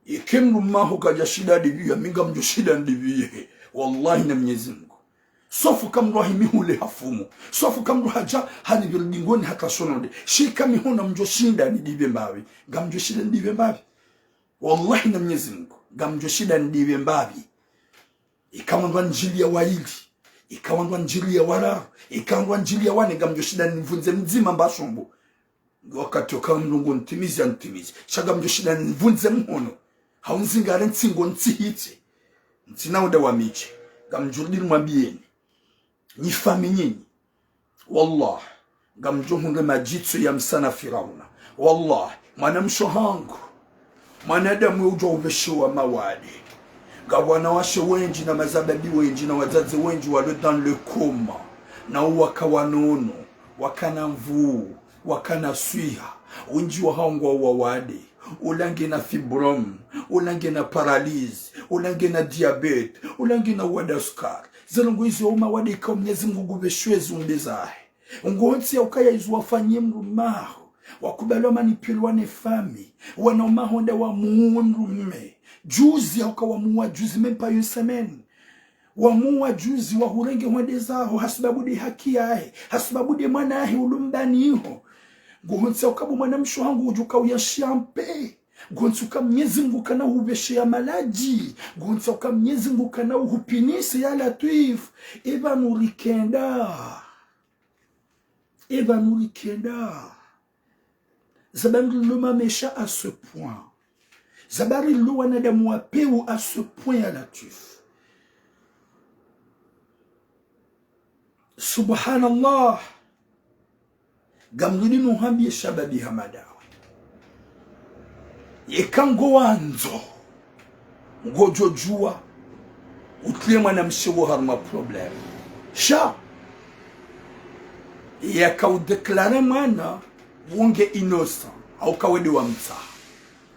Ikemlu maho kaja shida diviya. Minga mjo shida ndiviye. Wallahi na Mwenyezi Mungu. Sofu kamro himihule hafumu. Sofu kamro haja hani virdingoni hata sonode. Shika mihona mjo shinda ni dive mbavi. Gamjo shida ndive mbavi. Wallahi na Mwenyezi Mungu. Gamjo shida ndive mbavi. Ikawandwa njili ya waili. Ikawandwa njili ya wararu. Ikawandwa njili ya wane. Gamjo shida nivunze mzima mbasombo. Wakati wakawa mlungu ntimizi ya ntimizi. Shaga mjo shida nivunze mhono. Haunzingare ntingo ntihiti. Ntinauda wa miche. Gamjulili mwambieni. Nifami nyinyi. Wallah. Gamjuhunge majitsu ya msana Firauna. Wallah. Mwanamsho hangu. Mwanadamu ujo uveshiwa mawadi. Gawanawashe wenji na mazababi wenji na wazazi wenji wale dans le coma. Na wakawanono. Wakana mvuu. Wakana swiha. Wenji wa hangwa wawadi. Ulange na fibrom. Ulange na paralyze. Ulange na diabete. Ulange na wadaskar. Zalungu hizi oma wade ikaw Mwenyezi Mungu gubeshwezi umbezahe. Ungohonsi ya ukaya izu wafanye mru maho. Wakubalo manipilwane fami. Wana umahonde wa muundu mme. Juzi ya uka wamuwa juzi mempa yusemeni. Wamuwa juzi wa hurenge wade zaho. Hasubabu de haki yae. Hasubabu de mwana yae ulumbani iho. Nguhonsi ya ukabu mwana mshu hangu ujuka uya shampe. Gonsi uka Mwenyezi Mungu kana uhubeshe ya malaji. Gonsi uka Mwenyezi Mungu kana uhupinise ya latif. Eva nurikenda. Eva nurikenda. Zabari luma mesha à ce point. Zabari luma nadamu wapeu à ce point ya latif. Subhanallah. Gamrudi nuhambi shababi hamadawa. Yekango wanzo. Ngojo jua. Utlie mwana mshewo harma problem. Sha. Yaka udeklare mwana. Wonge innocent. Haukawede wa mta.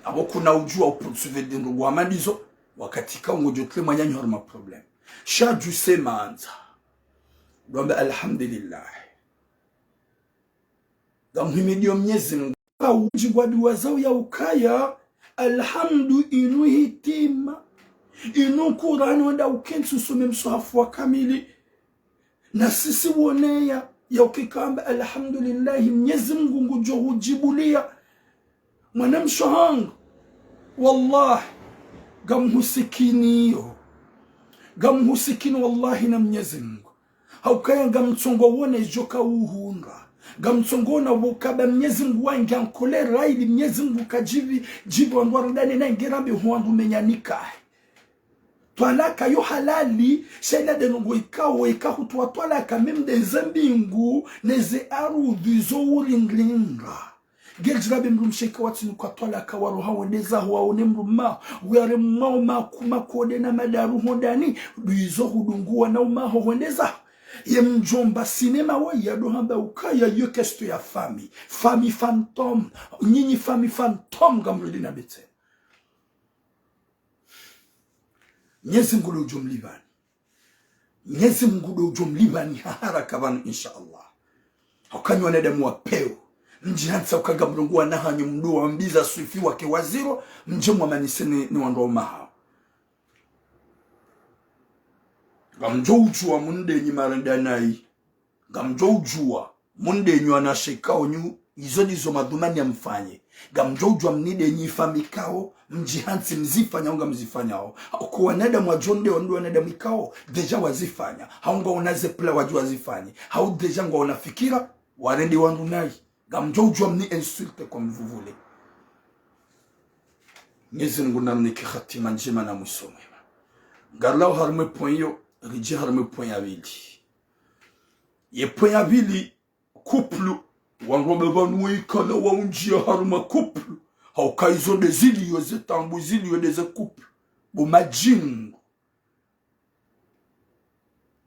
Abo kuna ujua uputuve dindu wamadizo. Wakatika ngojo utlie mwana harma problem. Sha juse maanza. Gwamba alhamdulillah. Gamhimidio Mwenyezi Mungu. Ujingwa dua zao ya ukaya. Alhamdu inu hitima. Inu Qur'an wanda ukensu sume msuhafu wa kamili. Na sisi woneya. Ya ukikamba alhamdulillahi Mwenyezi Mungu ngujo hujibulia. Mwanamsho hangu. Wallah. Gamhusikini yo. Gamhusikini wallahi na Mwenyezi Mungu. Haukaya gamtsongo wone joka uhunga. Gamtsongona wukaba Mwenyezi Mungu wangi ankole raili Mwenyezi Mungu kajivi jibu andwarudani na ngerambi huandu menyanika. Twalaka yo halali shayla de nungu ikawo ikahu twalaka mem de zambingu neze arudhi zo uringlinga. Geljirabe mrumshika watinu kwa twalaka waruha wendeza huwa unemruma uyare mma kuma kode na madaru hondani duizo hudunguwa na umaho wendeza. Ye mjomba sinema wa yado hamba ukaya yo kesto ya fami. Fami phantom. Nyinyi fami phantom gamrudi na bete. Mwenyezi Mungu ujumlibani. Mwenyezi Mungu ujumlibani haraka banu insha Allah. Hakanywa nadamu wa peo. Mjihansa ukagamrungu wa nahanyu mdu wa mbiza suifi wake waziro. Mjomwa maniseni ni wando maha. Gamjojua munde nyi marandanai. Gamjojua munde nyi wanashekao nyu izodizo madhumani ya mfanye. Gamjojua mnide nyi famikao mjihansi mzifanya unga mzifanyao. Kwa nadamu wajonde wandu nadamu ikao deja wazifanya. Haunga unaze pla waju wazifanye. Hau deja nga unafikira warende wandu nai. Gamjojua mni insulte kwa mvuvule. Nyezi Mungu namniki khatima njema na musome. Garlau harme point yo. Riji harme point ya vili. Ye point ya vili couple wangobe vanwe kana waunjia haruma couple haukaizo dezili yoze tambu zili yodeze couple bo majingu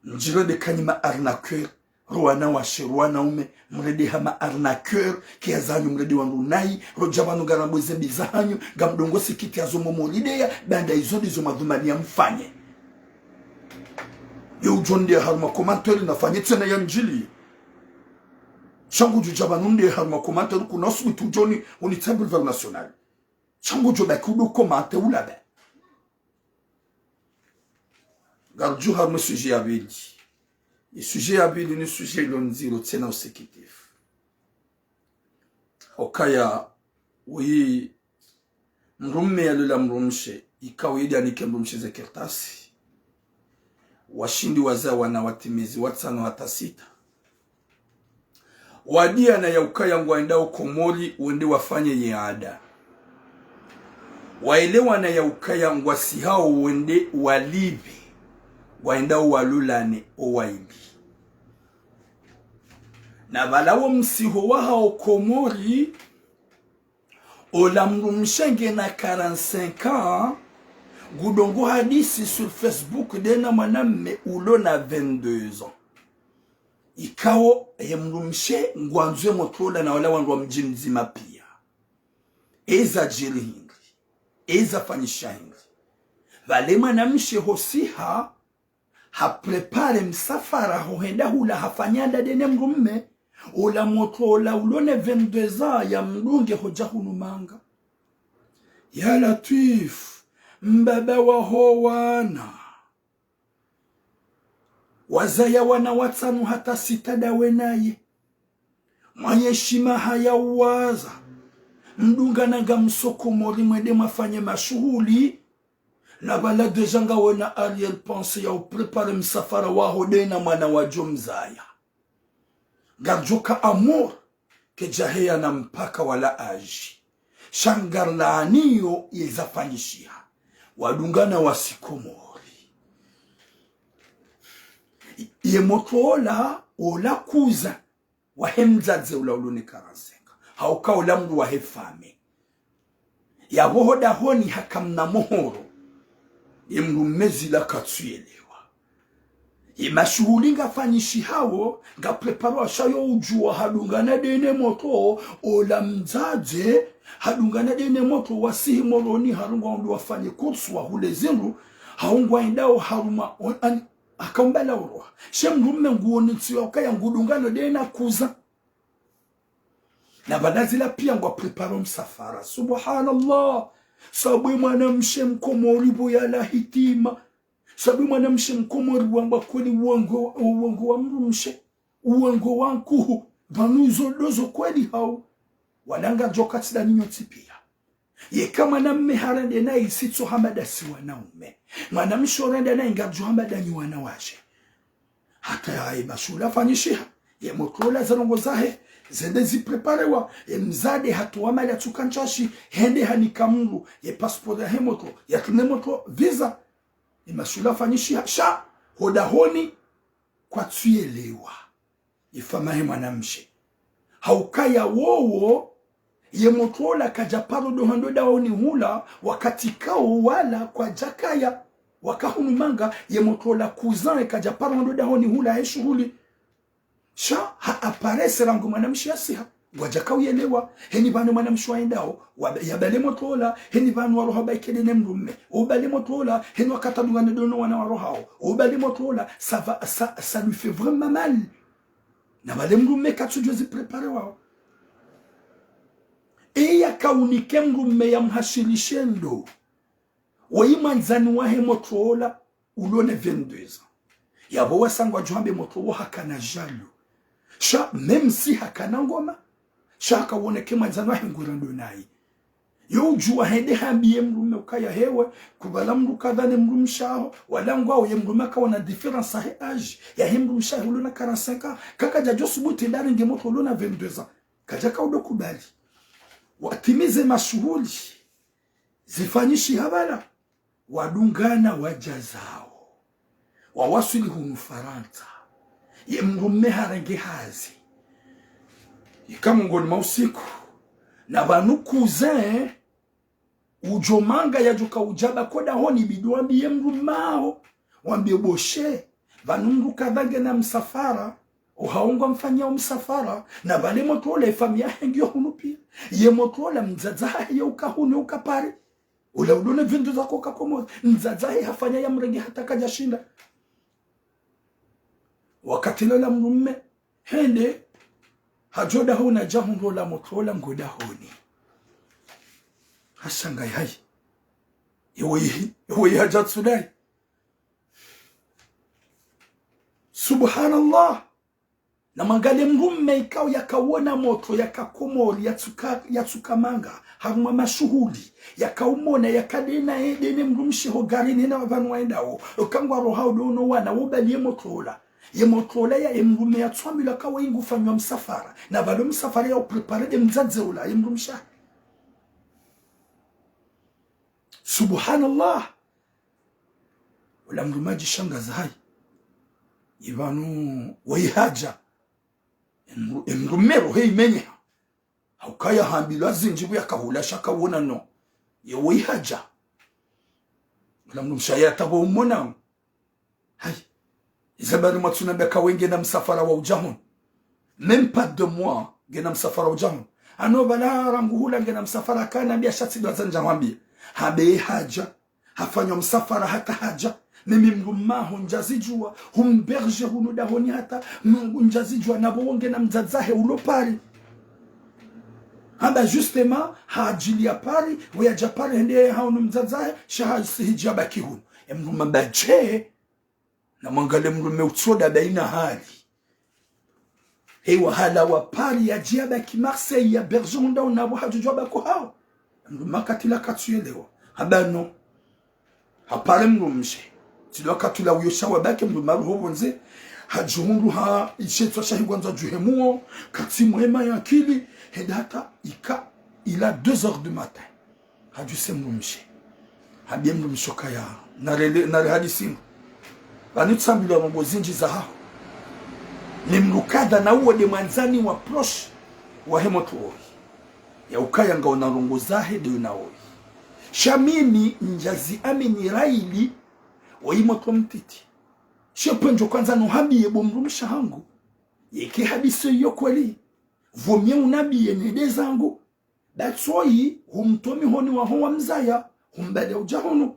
njiro de kanima arnaqueur Rwana washe Rwana ume mrede hama arnaqueur kiazanyu mrede wangu nai rojabanu garambo zembi zahanyu gamdongo sikiti azomo molideya banda izodi zo madhumani ya mfanye yo ujonde harma komantori nafanye tena ya njili changu jujabanu nde harma komantori kuna subitu ujoni unitable vers national changu jobaki udo komante ulabe garju harma sujet abeli. Le sujet habile ni sujet lonzi lo tena usikitif. Okaya wi mrumme ya lula mrumshe ikawidi anike mrumshe ze kertasi. Washindi waza wana watimizi watsano hata sita. Wadia na ya ukaya ngwaenda ukomoli uende wafanye yeada. Waelewa na ya ukaya ngwasi hao uende walibi. Waenda walulane owaibi. Na balawo msiho waha okomori olamrumshenge na 45 ans gudongo hadisi sur Facebook dena mwanamme ulo na 22 ans. Ikao yemrumshe ngwanzwe motola na wala wangu wa mjini nzima pia. Eza jiri hingri. Eza fanyisha hingri. Vale mwanamshe hosiha ha prepare msafara hoenda hula hafanyada dene mrumme ula motola ulone 22 ans ya mdunge hoja hunumanga ya Latif mbaba wa howana wazaya wana watsanu hata sita dawe naye mwanyeshima haya uwaza mdunga nanga msoko mori mwede mafanye mashuhuli na bala deja nga wana Ariel pense ya uprepare msafara waho dena mwana wajo mzaya. Garjoka amor ke jahea na mpaka wala aji. Shangarlaaniyo yezafanyishia. Wadungana wasikomori. Ye motola ola kuza wahemzadze ula ulune 45. Hauka ulamdu wahefame. Ya wohoda honi hakamna mohoro. Yemrumezi la katsuelewa. Yemashuhuli nga fanyishi hawo nga preparwa shayo ujua hadungana dene moto ola mzaze hadungana dene moto wasihi moroni harungwa undu wafanye kursu wa hule zinru haungwa indao haruma akambala uroha shemrumme nguoni tsiwa ukaya ngudungano dena kuza na badazila pia ngwa preparo msafara subhanallah. Sabu mwanamshe mkomori boyala hitima. Sabu mwanamshe mkomori wamba kweli uwango wa mrumshe. Uwango wankuhu. Banuzo dozo kweli hao. Walanga jokatida ninyo tipia. Ye kama na mmeharende na isitso hamada si wanaume. Mwanamshe orende na ingajo hamada ni wanawaje. Hata ya imashula fanyishiha. Ye motola zarongo zahe. Zende zipreparewa, mzade hatuwa mali atukanchashi, hende hanikamuru, ye passport ya hemoto, ya tunemoto, visa, masula fanyishi hasha, hodahoni, kwa tuyelewa, ifamahe mwanamshe. Haukaya wowo, ye motola kajaparo dohando daoni hula, wakati kao wala kwa jakaya, wakahunumanga, ye motola kuzane kajaparo dohando daoni hula, he shughuli. Sha aparese rangu mwanamshi asiha wajaka uyelewa heni banu mwanamshi waendao yabale motola heni banu waroha baikede nemrumme ubale motola heni wakatadungane dono wana warohao ubale motola ça lui fait vraiment mal na bale mrumme katsujozi prepare wao ya kaunike mrumme ya mhashilishendo waimanzani wahe motola ulone 22 ans yabo wasangwa juhambe motola hakana jalo. Sha même si hakana ngoma shaka woneke manzano hengurando nayi yo ujua hende hambiye mrume ukaya hewe kubala mrukadhane mrumshaho wala ngwao ye mrume ka wana difference sahi age ya hemrumshaho luna 45 kaka jajo subuti ndani ngemoto luna 22 ans kaja kaudo kubali watimize mashughuli zifanyishi habara wadungana wajazao wawasuli hunufaranta ye mrume harenge hazi ikamungoni mausiku na banukuze ujomanga yajuka ujaba koda honi bidu wambie mrumao wambie boshe vanundu kadhange na msafara uhaunga mfanya msafara na bale motola famia hengio hunu pia ye motola mzazaha ya ukahuni ukapari ula udone vindu zako kakomoza mzazaha hafanya ya mrenge hata kajashinda wakati lola mrumme hende hajoda huna jahundo la motola ngoda honi hashanga hai yewe hajatsulai subhanallah na mangale mrumme ikao yakawona moto yakakomori yatsukamanga haruma mashuhuli yakaumona yakadena edene mrumshi hogari nena wavanu waendao ukangwa rohao dono wana wobali yemotola ya mrumme yatswamila kawa ingu fanywa msafara na bado msafara ya uprepare de mzadzeula mrumsha subhanallah wala mrumaji shangaza hai ibanu waihaja mrumero hei menye haukaya hambilo zinjibu ya kahula shaka wona no ye waihaja wala mrumshaya tabo umona hai izabari matsuna beka wenge na msafara wa ujahun même pas 2 mois gena msafara wa ujahun ano bala ranguhula gena msafara kana bia shatsi dwazanja wambie habe haja hafanywa msafara hata haja mimi mrumaho njazijua humberge hunu dahoni hata mungu njazijua na bonge na mzazahe ulopari haba justement haajili ya pari waya japari hende haunu mzazahe shahasi hijaba kihunu mruma baje na mangale mrume utsoda baina hali hewa hala wa pari ya jiaba ki Marseille ya Bergeronda unabo hajujwa bako hao mruma katila katuyelewa habano hapare mrumshe tidwa katula uyosha wabake mruma ruhobonze hajuhundu ha ishetwa shahigwanza juhemuo katimu ema ya akili hedata ila 2h du matin hajuse mrumshe habie mrumshoka ya nare hadisingu vanutsambilwa mambozinji za hao ni mrukada na uwe de manzani wa proche wa hemotuoi ya ukaya nga unarungu zahe de unaoi shamimi njazi amini raili wa imoto mtiti shepenjo kwanza nuhabi yebo mrumisha hangu yeke hadise yo kweli vomye unabi yenede zangu datsoi humtomi honi wa hoa mzaya humbade ujahonu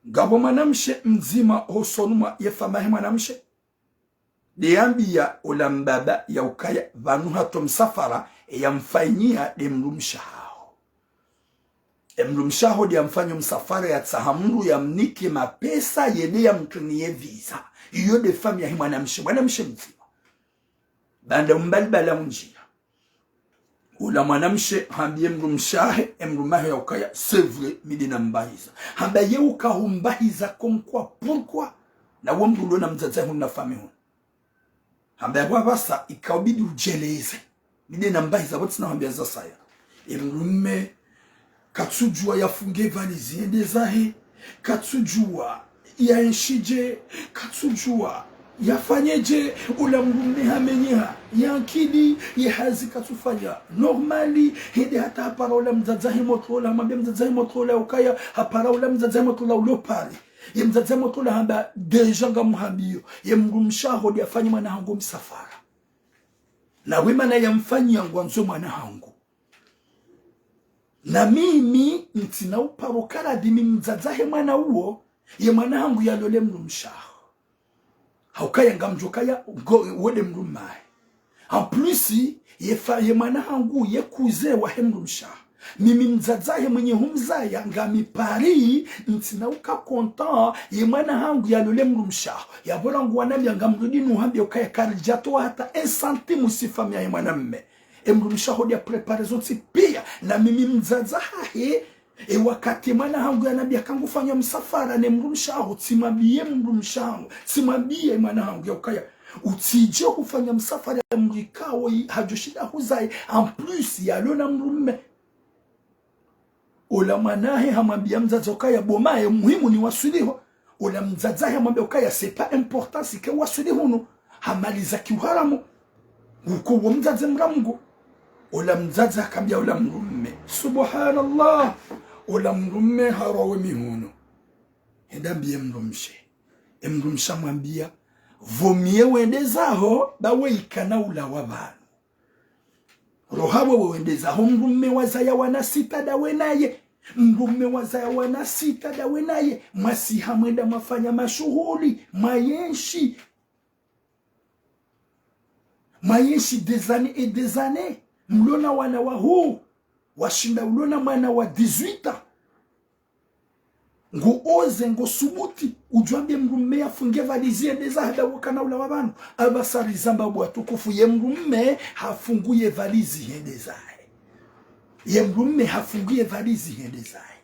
gabo manamshe mzima hosonuma yefamahe manamshe deambia olambaba ya ukaya vanu hato msafara ya mfanyia de mrumshahao mrumshahao de mfanyo msafara ya tsahamuru ya mnike mapesa yede ya mtunie visa iyo de fami ya manamshe mzima banda mbalibala mjia ula manamshe hambie mrumshahe mrumahe ya ukaya sevre midina mbahiza hamba ye ukahumbahiza komkwa pourquoi na wambulo na mzazahu na fami hunu hamba ya basa ikawabidi ujeleze midina mbahiza wati na hambia za saya mrume katsujua yafunge valizi ende zahe katsujua ya enshije katsujua yafanyeje ula mrume hamenyeha yankili yehazi katufanya normali hede hata hapara ula mzazahi motola mambia mzazahi motola ukaya hapara ula mzazahi motola ulopali ye mzazahi motola hamba deja nga muhabio ye mrumshaho di afanye mana hangu msafara na wema na ya mfanyi yangu anzo mana hangu na mimi ntina uparokara di mzazahi mana uo ye mana hangu ya lole mrumshaho haukaya ngamjokaya wede mrumae en plus ye mana hangu ye kuze wa hemrumsha mimi mzazaye mwenye humzaya ngami pari ntina uka content ye mana hangu ya lole mrumsha ya bora ngu wanami ngamrudi nuhambi ukaya karijato hata 1 centime usifamia ye mana mme mrumsha hodi ya preparaison pia na mimi mzazaye wakati mana hangu ya nabi akangu fanya msafara ne mrumshaho timabie mrumshaho timabie mana hangu ya ukaya utije kufanya msafara ya mrikao hajoshida huzai en plus ya lona mrume ola manahe hamambia mzaza ukaya bomae muhimu ni wasuliho ola mzaza hamambia ukaya c'est pas important sike wasuliho no hamaliza kiuharamu uko mzazi mramgo ola mzazi akambia ola mrumme subhanallah ola mrumme harawe mihuno endambie mrumsha mwambia vomie wendezaho bawe ikana ula wabanu rohabo wendezaho mrumme wazaya wanasita dawe naye mrumme wazaya wanasita dawe naye masiha mwenda mafanya mashughuli mayeshi des années et des années mlona wana wa huu washinda ulona mwana wa 18 ngo oze ngo subuti ujwambie mrumme afunge valizie ndeza wakana ula wabanu abasari zamba bwatukufu ye mrumme hafunguye valizi hendezae ye mrumme hafunguye valizi hendezae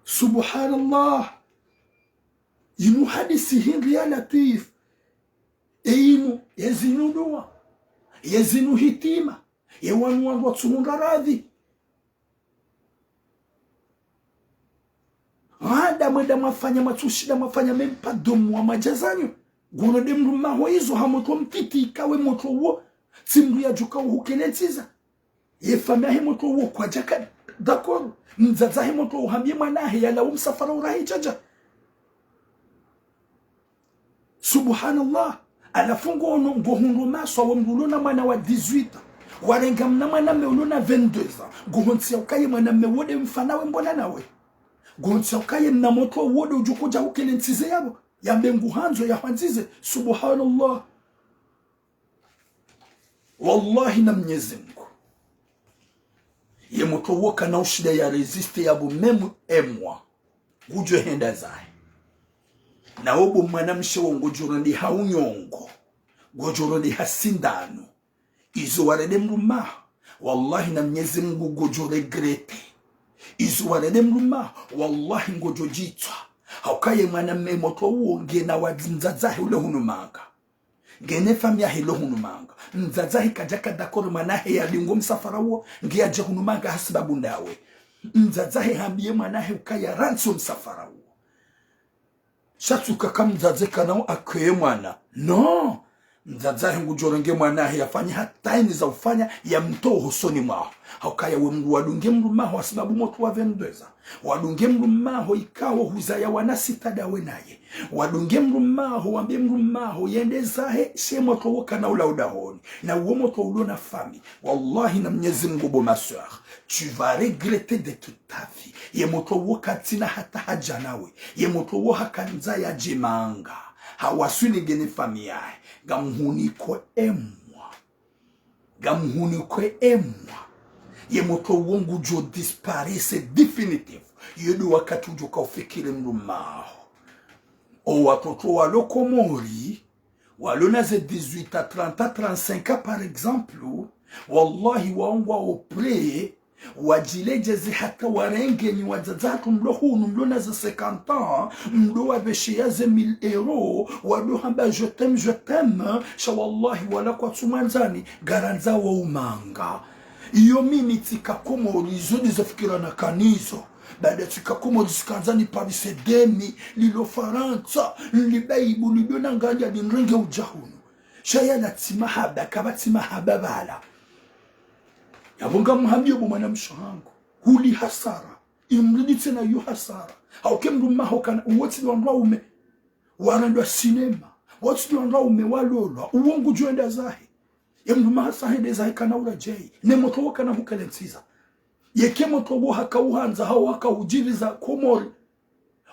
subhanallah inu hadisi hindi ya Latif inu yezinu dua yezinu hitima yewanu wangu watsuhunda radhi hada mweda mafanya matushida mafanya mempa domu wa majazanyo gono de mrumma ho hizo hamoto mtiti ikawe moto uo timbu ya juka uhukeletiza yefamia he moto uo kwa jaka dakoro mzaza he moto uhambie mwanahe ya lau msafara urahi jaja subhanallah alafungo ono ngohundu maso wa mrulona mwana wa 18 warenga mna mwana meulona 22 gohonsi ya ukaye mwana mewode mfanawe mbona nawe gonsa ukaye na moto wode ujukuja ukelentize yabo yambe nguhanzo ya hanzize subhanallah wallahi na Mwenyezi Mungu ye moto woka na ushida ya resiste yabo memu emwa gujo henda zae na obo mwanamshe wongojoro ndi haunyongo gojoro ndi hasindano izo warede mruma wallahi na Mwenyezi Mungu gojo regrete izo warede mruma wallahi ngojo jitwa haukaye mwana memoto uo ngena wadzinzazahe ule hunumanga ngene famia hilo hunumanga mzazahe kajaka dakoro manahe ya lingo msafara uo ngia je hunumanga hasibabu ndawe mzazahe hambie manahe ukaya ranso msafara uo shatuka kamzaze kanao akweye mwana no mzazahe ngujorenge mwanahe yafanya hata ini za ufanya ya mtoo husoni mwao haukaya we mru wadunge mru maho asibabu motu wa vendweza wadunge mru maho ikawa huzaya wanasita dawe naye wadunge mru maho wambie mru maho yendezahe she moto waka na ula udahoni na uo moto ulona fami wallahi na Mwenyezi Mungu bo ma soeur tu vas regretter de toute ta vie ye moto waka tina hata haja nawe ye moto waka nza ya jimanga hawasuni gene fami yae gamuhuniko emwa ye moto wongu jo disparaisse définitive yedu wakati ujoka ufikire mrumao o watoto walokomori walona ze 18 à 30 à 35 ans par exemple wallahi waongwa opre wajilejeze hata warenge ni wazazatu mlohunu mlona za 50 ans mlo wabeshia ze 1000 euros wado hamba je t'aime sha wallahi wala kwa tsumanzani garanza wa umanga iyo mimi tikakomori zodi zafikira na kanizo baada tikakomori zikanzani parise demi lilo faransa libaibu libona nganja dinrenge ujahunu shaya na timahaba kabati mahaba bala yabonga mhambiyo mwana mshango huli hasara imriditse na yu hasara haukemdu maho kana uwoti wa ndaume warandwa sinema woti wa ndaume walolwa uwongu joenda zahi yemdu mahasa hende zahi kana ura jei ne moto kana hukalensiza yeke moto bo hakauhanza hao hakaujiviza komori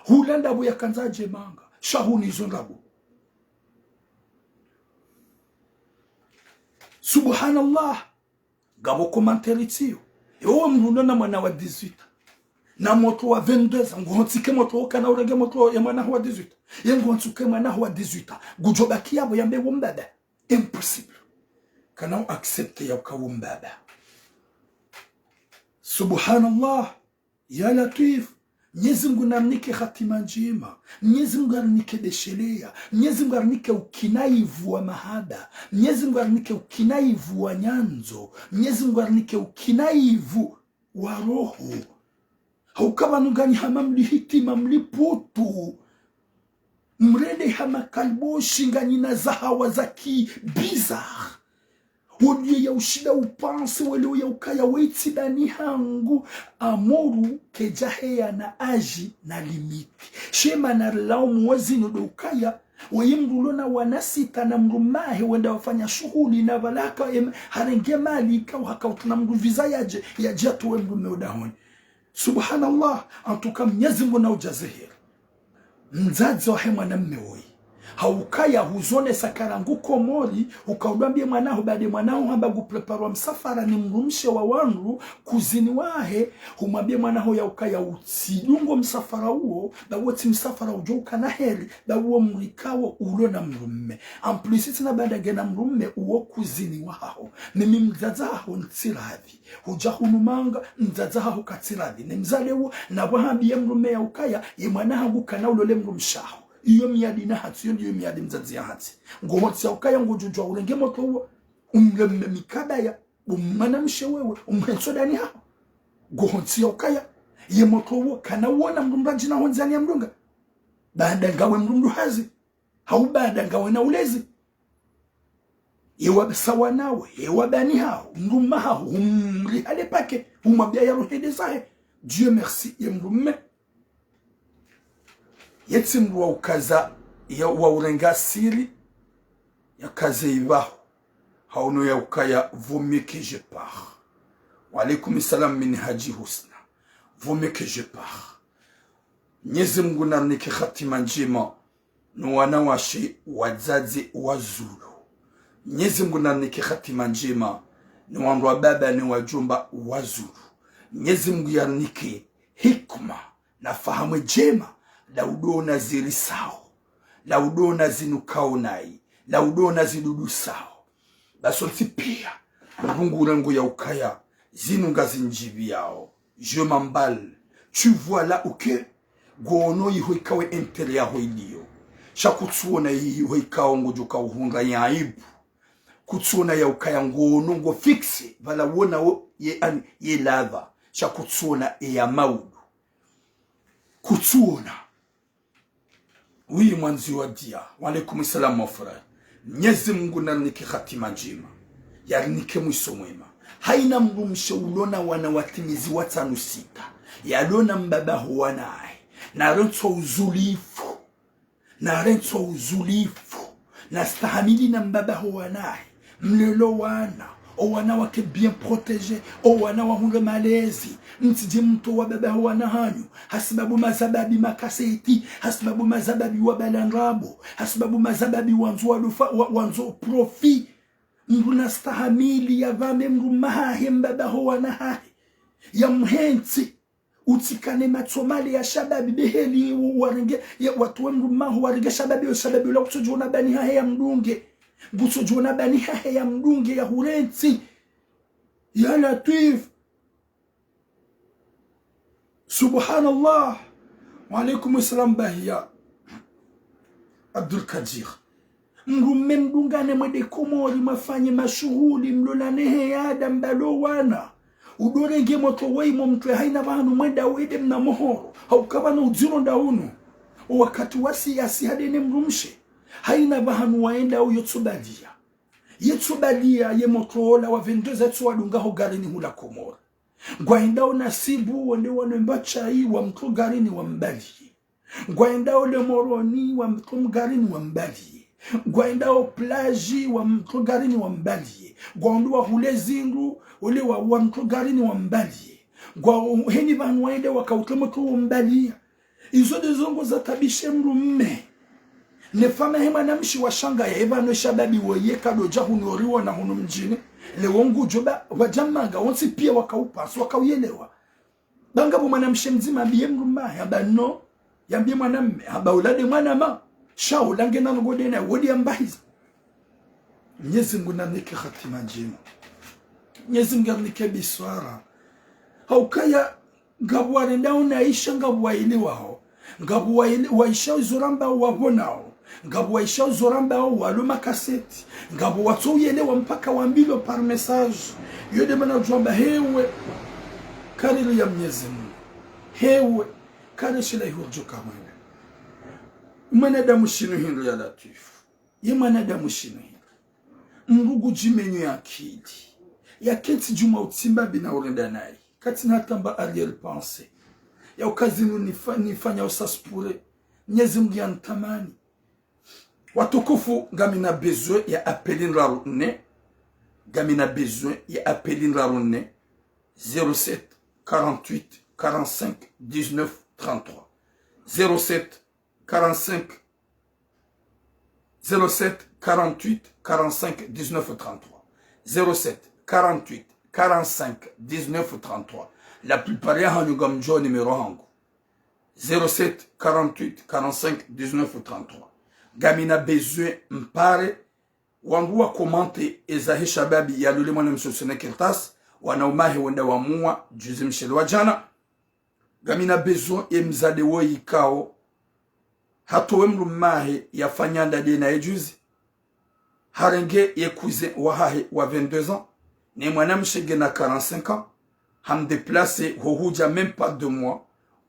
hulanda bo yakanzaje manga shahuni zondabu subhanallah gabo komanteri tiyo ewo mruno na mwana wa 18 na moto wa 22 ngontike moto kana urage moto ya mwana wa 18 yengontike mwana wa 18 gujobaki yabo yambe wombaba impossible kana accepter ya kawumbaba subhanallah ya Latif Mwenyezi Mungu namnike hatima njema Mwenyezi Mungu arnike deshelea Mwenyezi Mungu arnike ukinaivu wa mahada Mwenyezi Mungu arnike ukinaivu wa nyanzo Mwenyezi Mungu arnike ukinaivu wa roho haukaba nungani hama mlihitima mliputu mrende hama kalbo shingani na zahawa zaki bizarre Olie ya ushida upanse wale ya ukaya weiti dani hangu amoru kejahe na aji na limiti. Shema na lao mwezi nudo ukaya wayimrulona wanasita na mrumahe wenda wafanya shughuli na walaka harenge mali ikaw hakautuna mruviza ya jatu we mrume udahoni. Subhanallah, antuka mnyezi mbona ujazehir. Mzazi wa hema na mmewoi. Haukaya huzone sakarangu komori ukaudambie mwanao bade mwanao hamba gupreparwa msafara ni mrumshe wa wanru kuzini wahe humwambie mwanao ya ukaya utsidungo msafara huo da wote msafara ujoka na heri da uo mrikawo ulo na mrumme amplisiti na bada gena mrumme uo kuzini wao mimi mzaza hao ntiradhi hujahunumanga mzaza hao katiradhi ni mzale huo na wahambiye mrumme ya ukaya ye mwanao gukana ulole mrumshaho iyo miadi na hati, iyo miadi mzazi ya hati. Ngohoti ya ukaya ngujujwa ulenge moto huo. Umleme mikada ya umanamshe wewe. Umhensodani hao. Ngohoti ya ukaya ye moto huo. Kana uona mrumraji na honzani ya mrunga. Baada ngawe mrumru hazi. Hau baada ngawe na ulezi. Ewa sawa nawe. Ewa bani hao. Mrumma hao. Umri hale pake. Umabia ya ruhede zahe. Dieu merci ye mrumme. Yeti mruwa ukaza ya urenga siri ya kaze ibaho hauno ya ukaya vaut que je pars. Wa alaikum salam min haji husna. Vaut que je pars. Nyezi Mungu narnike khatima njema no wanawashi wazazi wazulu. Nyezi Mungu narnike khatima njema no wanwa baba ni wajumba wazulu. Nyezi Mungu yarnike hikma na fahamu jema la udona ziri sao, la udona zinukao nai, la udona zidudu sao. Basonti pia, mrungu rengo ya ukaya, zinunga zinjibi yao. Je m'emballe, tu vois là uke, gono yiho ikawe entere ya hoidio. Shakutsuona yiho ikawa ngojuka uhunga ya aibu. Kutsuona ya ukaya ngono ngo fixe, vala wona ye lava. Shakutsuona ya maudu. Kutsuona. Oui, mwanzi wa dia. Wa alaikum salam mon frère. Nyezi Mungu narnike khatima njema. Yarnike mwiso mwema. Haina mrumshe ulona wana watimizi watanu sita. Yalona mbaba huwanae. Na rentwa uzulifu. Na rentwa uzulifu. Na stahamili na mbaba huwanae. Mlelo wana. O wana wake bien protégé. O wana wahunge malezi. Ntije mto wa baba wana hanyu. Hasibabu mazababi makaseti. Hasibabu mazababi wa balangrabo. Hasibabu mazababi wanzo profi. Mruna stahamili ya vame mrumahahe mbaba wana hahe. Ya mhenzi. Utikane matsomali ya shababi beheli warenge. Ya watuwe mrumahu warenge shababi ya shababi ula kutojona bani hahe ya mdunge. Kutojona bani hahe ya mdunge ya hurenzi. Ya latif. Subhanallah. Wa alaikum salam bahia. Abdul Kadir. Mrume mdungane mwede komori mafanye mashughuli mlolanehe ya adam balo wana. Udorenge moto weimo mtwe haina vahanu mwenda wede mna mohoro. Haukabana udziro ndaunu. Wakati wasi yasi hadene mrumshe. Haina vahanu waenda au yotsubadia. Yotsubadia ye motola wa vendeza tsuwadunga ho garini hula komori. Ngwaendao nasibu wale wanembacha wa mtu garini wa mbali. Ngwaendao le moroni wa mtu garini wa mbali. Ngwaendao plaji wa mtu garini wa mbali. Ngwaondoa hule zingu ule wa mtu garini wa mbali. Heni vanu waende wakautomo tu wa mbali. Izo de zongo za tabishe mrumme. Nefama hema na mshi wa shanga ya eva no shababi woye kado jahunoriwa na hunu mjini. Le wongu joba wajamaga wonsi pia wakaupasu wakauyelewa. Banga bu mwanamshe mzima biye mrumma yamba no yambie mwanamme aba ulade mwanama shao lange na ngode na wodi ambahiza. Mwenyezi Mungu nanike khatima njema. Mwenyezi Mungu nanike biswara. Haukaya ngabware ndao naisha ngabwaili wao. Ngabwaili waisha uzuramba wabonao. Ngabu waisha uzoramba waluma kaseti. Ngabu watu uyelewa mpaka wambilo par message. Yode mana ujwamba hewe kanili ya Mwenyezi Mungu. Hewe kanishila ihurjuka mwana. mwanadamu shino hindu ya latifu ye mwanadamu shino hindu mrugu jimenyu ya akili ya kenti juma utimba bina urenda nai kati natamba Ariel pense ya ukazinu nifanya usaspure nyezi mgian tamani watukufu gamina besoin ya apelin rarune gamina besoin ya apelin rarune 07 48 45 19 33 07 45 07 48 45 19 33 07 48 45 19 33 la plupart ya hanyu gamjo numéro hangu 07 48 45 19 33 gamina besoin mpare wangu wa komante ezahi shababi ya lule mwana msosene kirtas wanaumahi wenda wamua juzi mshele wa jana gamina besoin emzade wo yikao hatowe mrumahi ya fanyanda dena ejuzi harenge yekuze wahahe wa 22 ans ne mwana mshege na 45 ans ham déplacé hohuja même pas 2 mois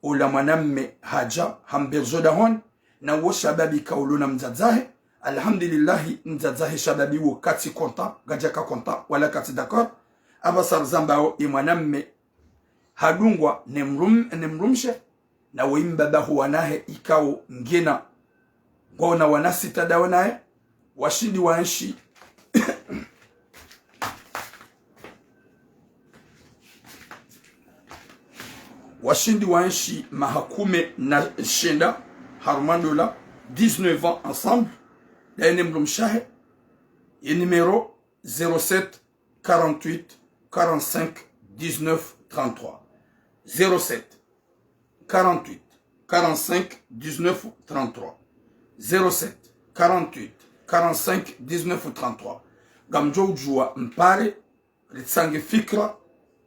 ola mwana mme haja ham berjo dahon na wo shababi kauluna mzazahe alhamdulillahi mzazahe shababi wo kati konta gajaka konta wala kati d'accord abasar zambao imwana mme hadungwa nemrumshe na wimba huwanahe ikao ngena ngona wanasita daonaye washindi wanshi washindi wanshi mahakume na shenda harmandola 19 ans ensemble la nemrumshahe et numéro 07 48 45 19 33 07 48 45 19 33 07 48 45 19 33 gamjo ujua mpare litsange fikra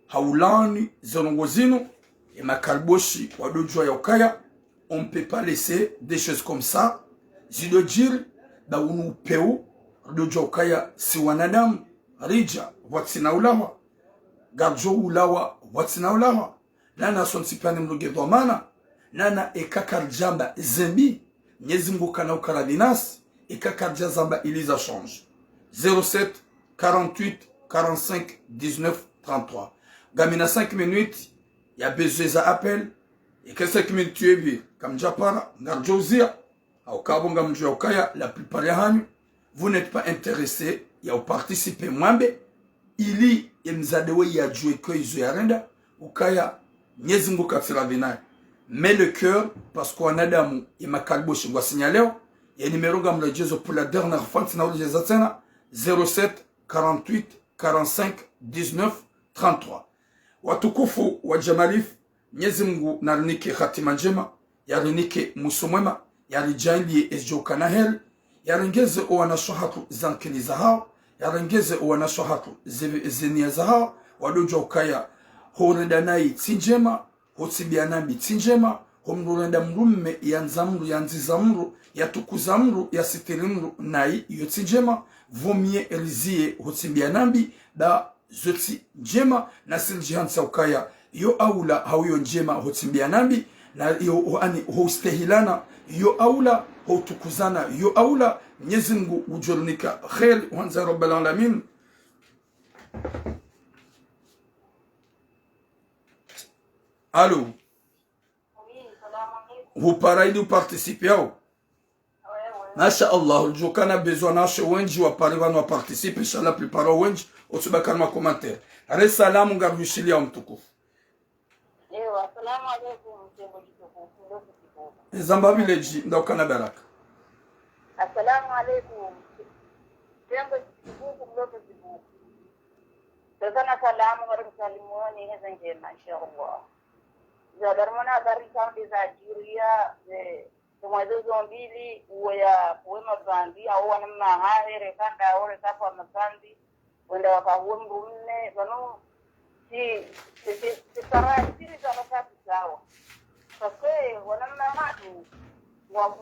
haulani zonongozino et makalboshi wadojua ya ukaya on peut pas laisser des choses comme ça zido jiri da unu peu dojua ukaya si wanadamu rija watsina ulawa garjo ulawa watsina ulawa nana sonsipane mruge dhamana nana ekakar jamba zembi nyezi mguka na ukaradinas ekakar jamba iliza change 07 48 45 19 33 gamina 5 minutes ya besoin za appel et que 5 minutes tu es bien comme japara garjo zia au kabonga mjua ukaya la plupart ya hanyu vous n'êtes pas intéressé ya au participer mwambe ili emzadewe ya jue ko izo yarenda ukaya nyezi nguka tiravina mais le cœur parce qu'on adamu imakalbo shingwa signaleo ya numéro gamrejezo pour la dernière fois tina urejeza tena 07 48 45 19 33 watukufu wa jamalif nyezi Mungu narinike khatima njema yarinike musomwema yarijali ezjokana hel yarengeze owana shohatu zankiliza hao yarengeze owana shohatu zenia za hao wadojo ukaya horenda nayi tsinjema hotsibiana bitsinjema homrenda mrumme yanzamru yanzizamru yatukuzamru yasitirimru nayi yotsinjema vomie elizie hotsibianambi da zoti njema na siljihansa ukaya yo aula hauyo njema hotimbianambi na yo ani hostehilana yo aula hotukuzana yo aula Mwenyezi Mungu ujurnika khair wanza rabbal alamin. Allô? Vous parlez de participer au? Masha Allah, je connais besoin de wenji wa pariva no participer inshallah prepare wenji otubaka ma commentaire. Re salamu ngabishilia mtukufu. Ewa, assalamu alaykum mtembo jitukufu. Zambabi leji ndokana baraka. Assalamu alaykum. Mtembo jitukufu mloto jitukufu. Tazana salamu wa msalimoni hizo njema inshallah. Za darmona barika za jiria tumwezo mbili uya kuwema bandi au wanamna haere kanda ore kafa mabandi wenda wakahuwe mrumne wano si tarajiri za wakati sawa sase wanamna hatu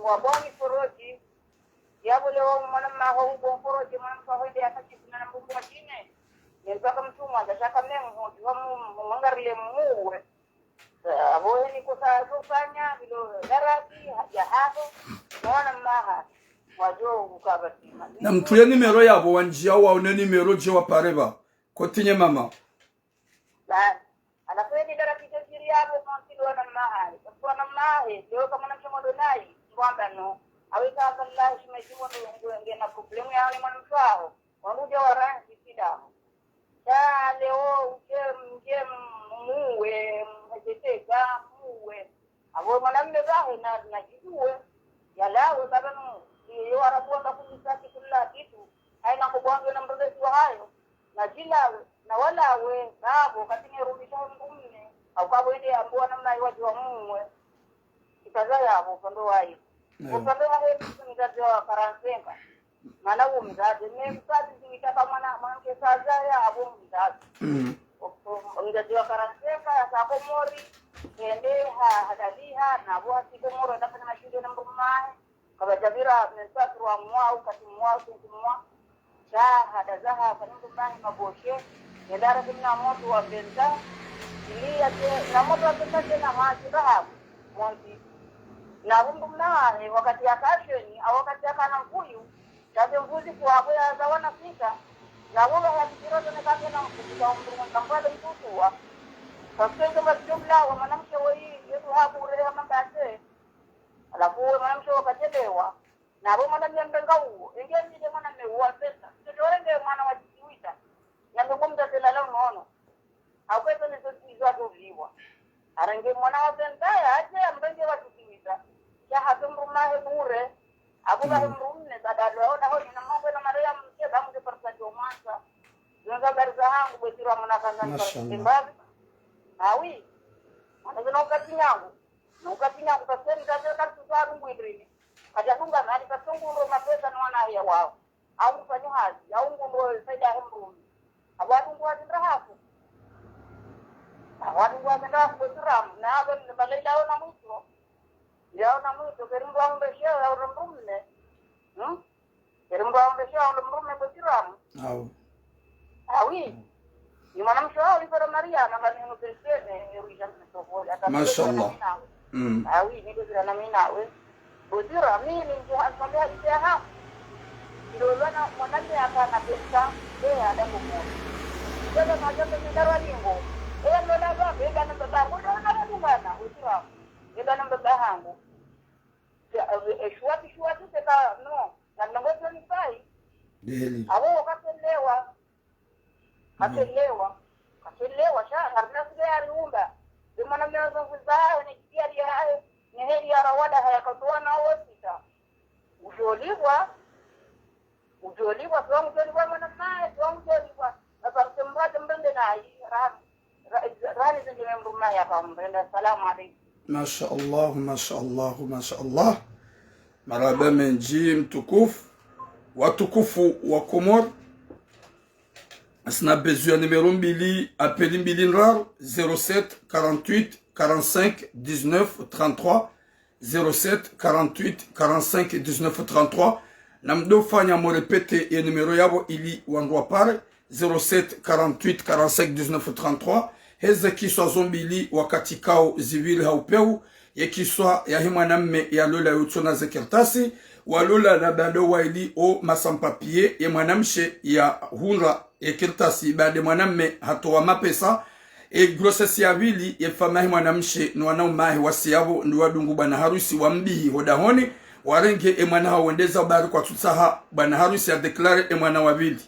wabongi foroji yabule wa wanamna hau foroji wanamna hawende ya kachi kuna na mbumu wachine nilipaka mtumu andashaka mengu mwangarile muwe abohe ni kusanya bilo darati ya hapo mwana maha wajo ukabatima na mtu ya nimero yabo wanjia wa une nimero je wa pareba kotinye mama ba anakwenda dara kitiri yabo mantilo na maha kwa na maha ndio kama na mchomo donai ngwamba no aweka Allah shimejimo ndio na problem yao ni mwanamfao wanuja warangi kidamu ya leo mje muwe mjeteka muwe abo mwanamume bahe na jidue yalawe babanu yo arabonda kujisaki kila kitu haina kubwange na mrudesi wa hayo na jila na wala we babo katini rudisha ngumne au kabo ende ambo namna iwaji wa muwe ikaza yabo pando wayo upande wa hebu mzazi wa karansenga maana huo mzazi ni mzazi nikitaka mwanamke saza ya abo mzazi mzazi wa karansenga ya sako mori ende hadaliha na bo siko moro ndafanya mashinde na mrumae kaba jabira mensatu wa mwao katimwao kumwa cha hadazaha kanundu mani maboshe ndara kuna moto wa benta ili yake na moto wa benta tena maji dhahabu monti na rumbu mnae wakati ya kasheni au wakati ya kana mkuyu chaje mbuzi kwa ya zawana pika na wala ya kiroto ne kake na mkuyu umru ngambale mtutua sasa kama jumla wa mwanamke wao yetu hapo ule mambate alafu mwanamke wakachelewa na hapo mwanamke mbengau ingeje ndio mwanamke wa pesa ndio ndio mwana wa jiwita na ngomda tena leo unaona hakwenda ni sisi watu viwa arange mwana wa bendaya aje mbenge wa jiwita ya hatumrumahe bure abuka humrumne badala na hoja na mambo na maria mke bamu de partajo masa ndio garza hangu betira mwanakanga kimbazi awi anazana ukatinyangu na ukatinyangu kasemi kaza tusaru ngwidrini kajatunga nani kasunguro mapesa na wana ya wao au kufanya hazi au ngundo saida hemrumi abadu ngwa tindahafu abadu ngwa tindahafu betira na aben balai na mwito yao na mwito kerimbo ambeshe au rumrumne kerimbo ambeshe au rumrumne betira au awi ni mwanamke wao alipata Maria na maneno pekee ruija mtofauti mashallah awi ni ndio na mimi nawe bozira mimi ndio akwambia ile ha ndio bana mwanamke akana pesa yeye adapo kwa ndio majoto ni darwa lingo ndio la baba bega na baba ndio na bwana usira bega na baba hangu shwati teka no na ngoto ni sai deli abo wakatelewa Katelewa sha harna sigari umba dimana mwanzo kuzaa ni kiari hayo ni heri ya rawada hayakatoa na wasita ujoliwa kwa mjoliwa mwana naye kwa mjoliwa na kwa mradi mbende na rani zingi mbruma ya kwa mbende salamu alaykum mashallah maraba menji mtukufu watukufu wa Komor. Asna besoin numéro mbili appeli mbili nrar 07 48 45 19 33 07 48 45 19 33 namdo fanya mo répéter et numéro yabo ili wandwa pare 07 48 45 19 33 heza kiswa zombili wakati kao zivili haupeu ye kiswa ya himwanamme ya lola yutona zekertasi walola na bando waili o masampapie ye mwanamshe ya hunra ekirtasi bade mwanamme hatoa mapesa grossesse ya vili ye famahi mwanamshe ni wanaumahi wasiyabo ndi wadungu bwana harusi wa mbihi hodahoni warenge mwana hawendeza bari kwa tutsaha bwana harusi ya deklare mwana wa vili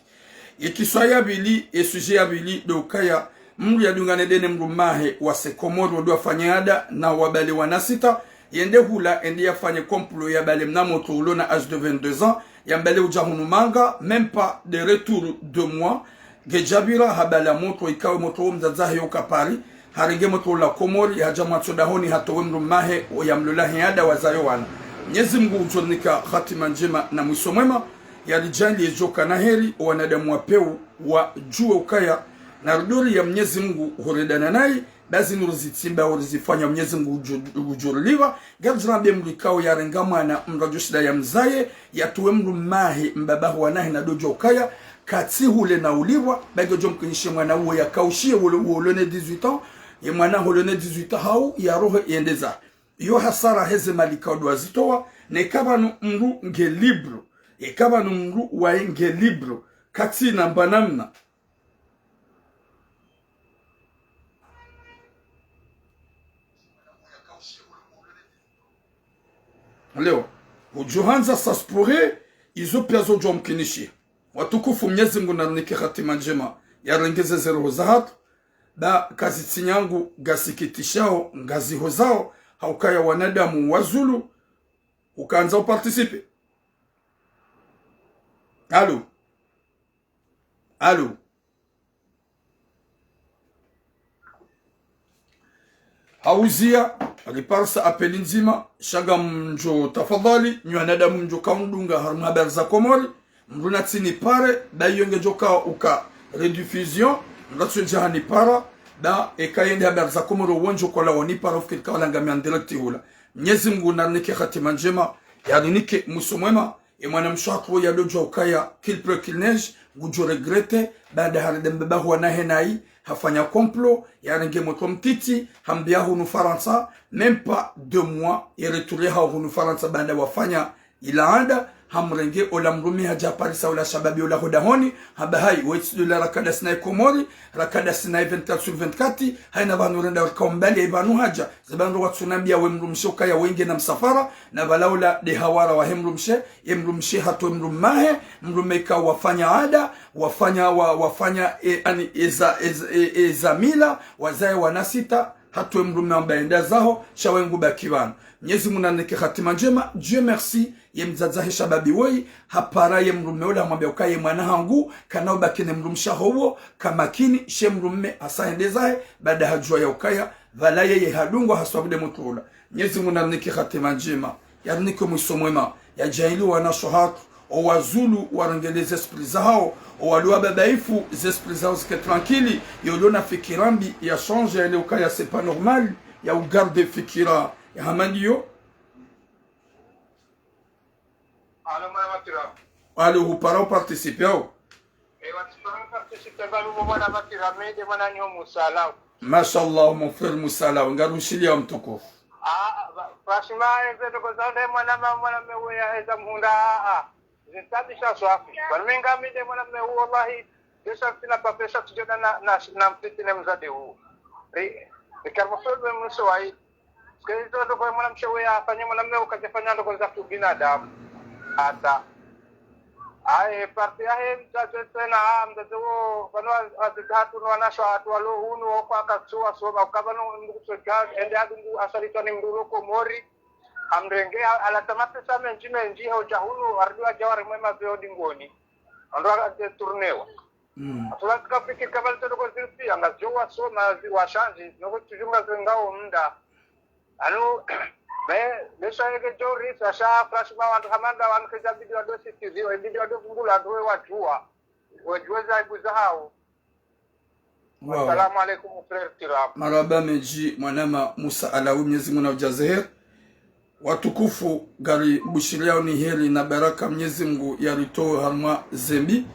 ye kiswa ya vili suje ya vili dokaya mru ya dungane dene mrumahe wase Komoro ndo afanyada na wabale wanasita yende hula ende yafanye complot ya bale mnamo tolo na âge de 22 ans yambale ujahunu manga même pas de retour de mois gejabira habala moto ikawe moto mzazahe yoka pari harenge moto la Komori ya jamaa dahoni hatowe mrumahe yamlolahi ada wazayo wana Mwenyezi Mungu ujonika khatima njema na mwisho mwema ya rijali yejoka na heri wanadamu wapeu wa jua ukaya na rudori ya Mwenyezi Mungu horedana naye bazi nuruzitimba urizifanya Mwenyezi Mungu ujuruliwa gazra be mlikao ya rengama na mrajoshida ya mzaye yatuwe mrumahi mbabahu wanahi na dojo ukaya kati hule na uliwa bagojo mkinishe mwana uwe ya kaushie ulone 18 ans ye mwana ulone 18 hau ya roho yendeza yo hasara heze malika odwazitoa na ikaba mru nge libro ikaba mru wa nge libro kati na banamna leo ujuhanza saspure izo piazo jomkinishi watukufu Mwenyezi Mungu nanike hatima njema yarengeze zero zahat da kazi yangu gasikitishao ngazi hozao haukaya wanadamu wazulu ukaanza uparticipe. Alo hauzia aliparsa apeli nzima shaga mjo tafadhali nyanadamu mjo kaundunga habari za Komori mruna tsini pare da yonge joka uka rediffusion mratso jahani para da ekayende habari za Komori wonjo kola woni para ufike kala ngami en direct hula. Mwenyezi Mungu nanike hatima njema yaninike musomwema emwana mshakwo ya dojo ukaya kilpre kilnej gujo regrete baada haride mbeba huwa na henai hafanya complot yarenge moto mtiti hambia hunu Faransa même pas 2 mois yeretule hunu Faransa baada wafanya ilaanda hamrenge ola mrumi haja parisa ola shababi ola hodahoni habahai wetu la rakada sina Komori rakada sina 24/24 haina banu renda wakaombali ibanu haja zabando watsunambia we mrumshoka ya wenge na msafara na balaula de hawara wa hemrumshe yemrumshe hato mrumahe mrumeka wafanya ada wafanya ani eza mila wazae wanasita hatu mrume ambaenda zao shawengu bakibana. Mwenyezi Mungu nanike hatima njema. Dieu merci yemzazahe shababi wei hapara yemrume ola mwambia ukaye mwana hangu kanao bakine mrumsha howo kamakini she mrume asaendezahe baada hajua ya ukaya vala yeye hadungwa haswabide mutuula. Mwenyezi Mungu nanike hatima njema yanike mwisomwema ya jahili wanashohatu o wazulu warangeleze esprit zao o walua babaifu zesprit zao zike tranquille yolona fikirambi ya change ya ukaya c'est pas normal ya ugarde fikira ya hamandiyo. Alo mwana matira. Alo hupara participe ao. Watipara participe balu mwana matira mede mwana nyo musala. Mashallah mon frère Musala ngarushilia mtukufu. Prashima ezeto kozande mwana mewe ya eza mhunda zintabisha swafi. Walmenga mide mwana mewe wallahi desa tina papesa tujona na mpitine mzade huu. Nikarmofebe mswai. Skaizo ndo kwa mwana mshewe ya afanye mwana mewe kajafanya ndo kwa zafu binadamu. Ata ae parti ahe mtatena mtazo bano azitatu no wanasho watu walo hunu kwa katsuwa soba ukabano mkusoka ende adungu asalito ni mduro Komori amrenge ala tamate same njime ho jahunu ardiwa jawari mwema vyo dingoni ando ate turnewa atula tukafiki kabal to ko zilpi anga jowa so na washanji no tujunga zengao mda anu Besha yake jori sasha prashima wantu hamanda wankeja bidio ado sitiziwa bidio ado fungula adowe wajua za ibuza hao. Assalamu alaikum frère Tiram. Maraba meji mwanama Musa Alawi Mwenyezi Mungu ujazeher watukufu gari bushiriao ni heri na baraka Mwenyezi Mungu yaritoe harma zembi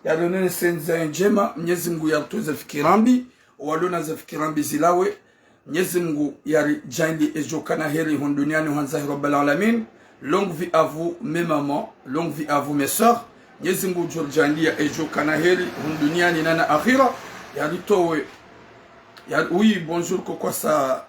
yaronene senza njema Mwenyezi Mungu yaritoe fikirambi walona za fikirambi zilawe Mwenyezi Mungu yari jandi ejokana heri hon duniani hanza rabbil alamin. Longue vie à vous mes mamans, longue vie à vous mes sœurs. Mwenyezi Mungu jandi ejokana heri hon duniani nana akhira yari towe yari oui bonjour kwa sa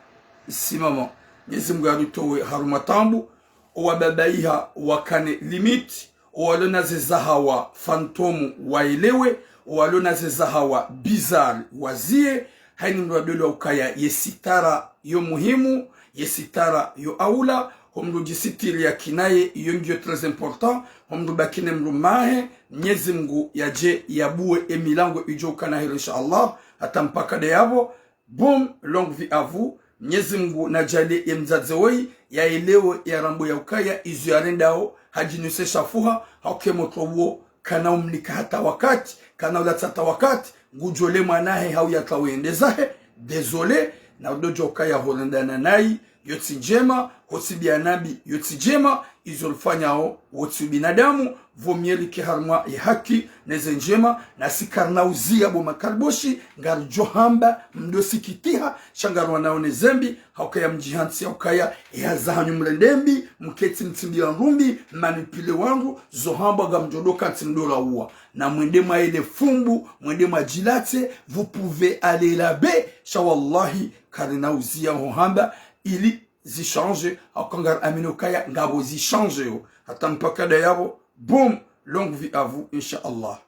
si maman. Mwenyezi Mungu yari towe harumatambu o babaiha wakane limit o walona zezahawa fantomu waelewe o walona zezahawa bizarre wazie haini ndo adolo ukaya yesitara yo muhimu yesitara yo aula homdu jisitiri ya kinaye yo ndio très important homdu bakine mrumahe Mwenyezi Mungu yaje yabue emilango ijoka na hilo inshallah hata mpaka de yabo boom longue vie à vous Mwenyezi Mungu najali yemzadzewei yaelewe ya rambo ya ukaya izu yarendao hajinuse shafuha haukemo tobo kana umlika hata wakati kana ulatata wakati ngujole mwanahe hau yataweendezahe désolé na dojo kaya holendana nai yoti njema hosibia nabi yoti jema izolfanyao wote binadamu vomieli kiharma ya haki neze njema na sikarna uzia bo makarboshi ngar johamba mdosikitiha shangarwa naone zembi haukaya mjihansi haukaya ya zahanyu mrendembi mketi mtimbi ya rumbi manipile wangu zohamba gamjodoka ntimdola uwa na mwendema ile fumbu mwendema jilate vous pouvez aller là-bas shawallahi karna uzia hohamba ili zichange akangar aminokaya ngabo zichange hata mpaka dayabo boom longue vie à vous inshallah.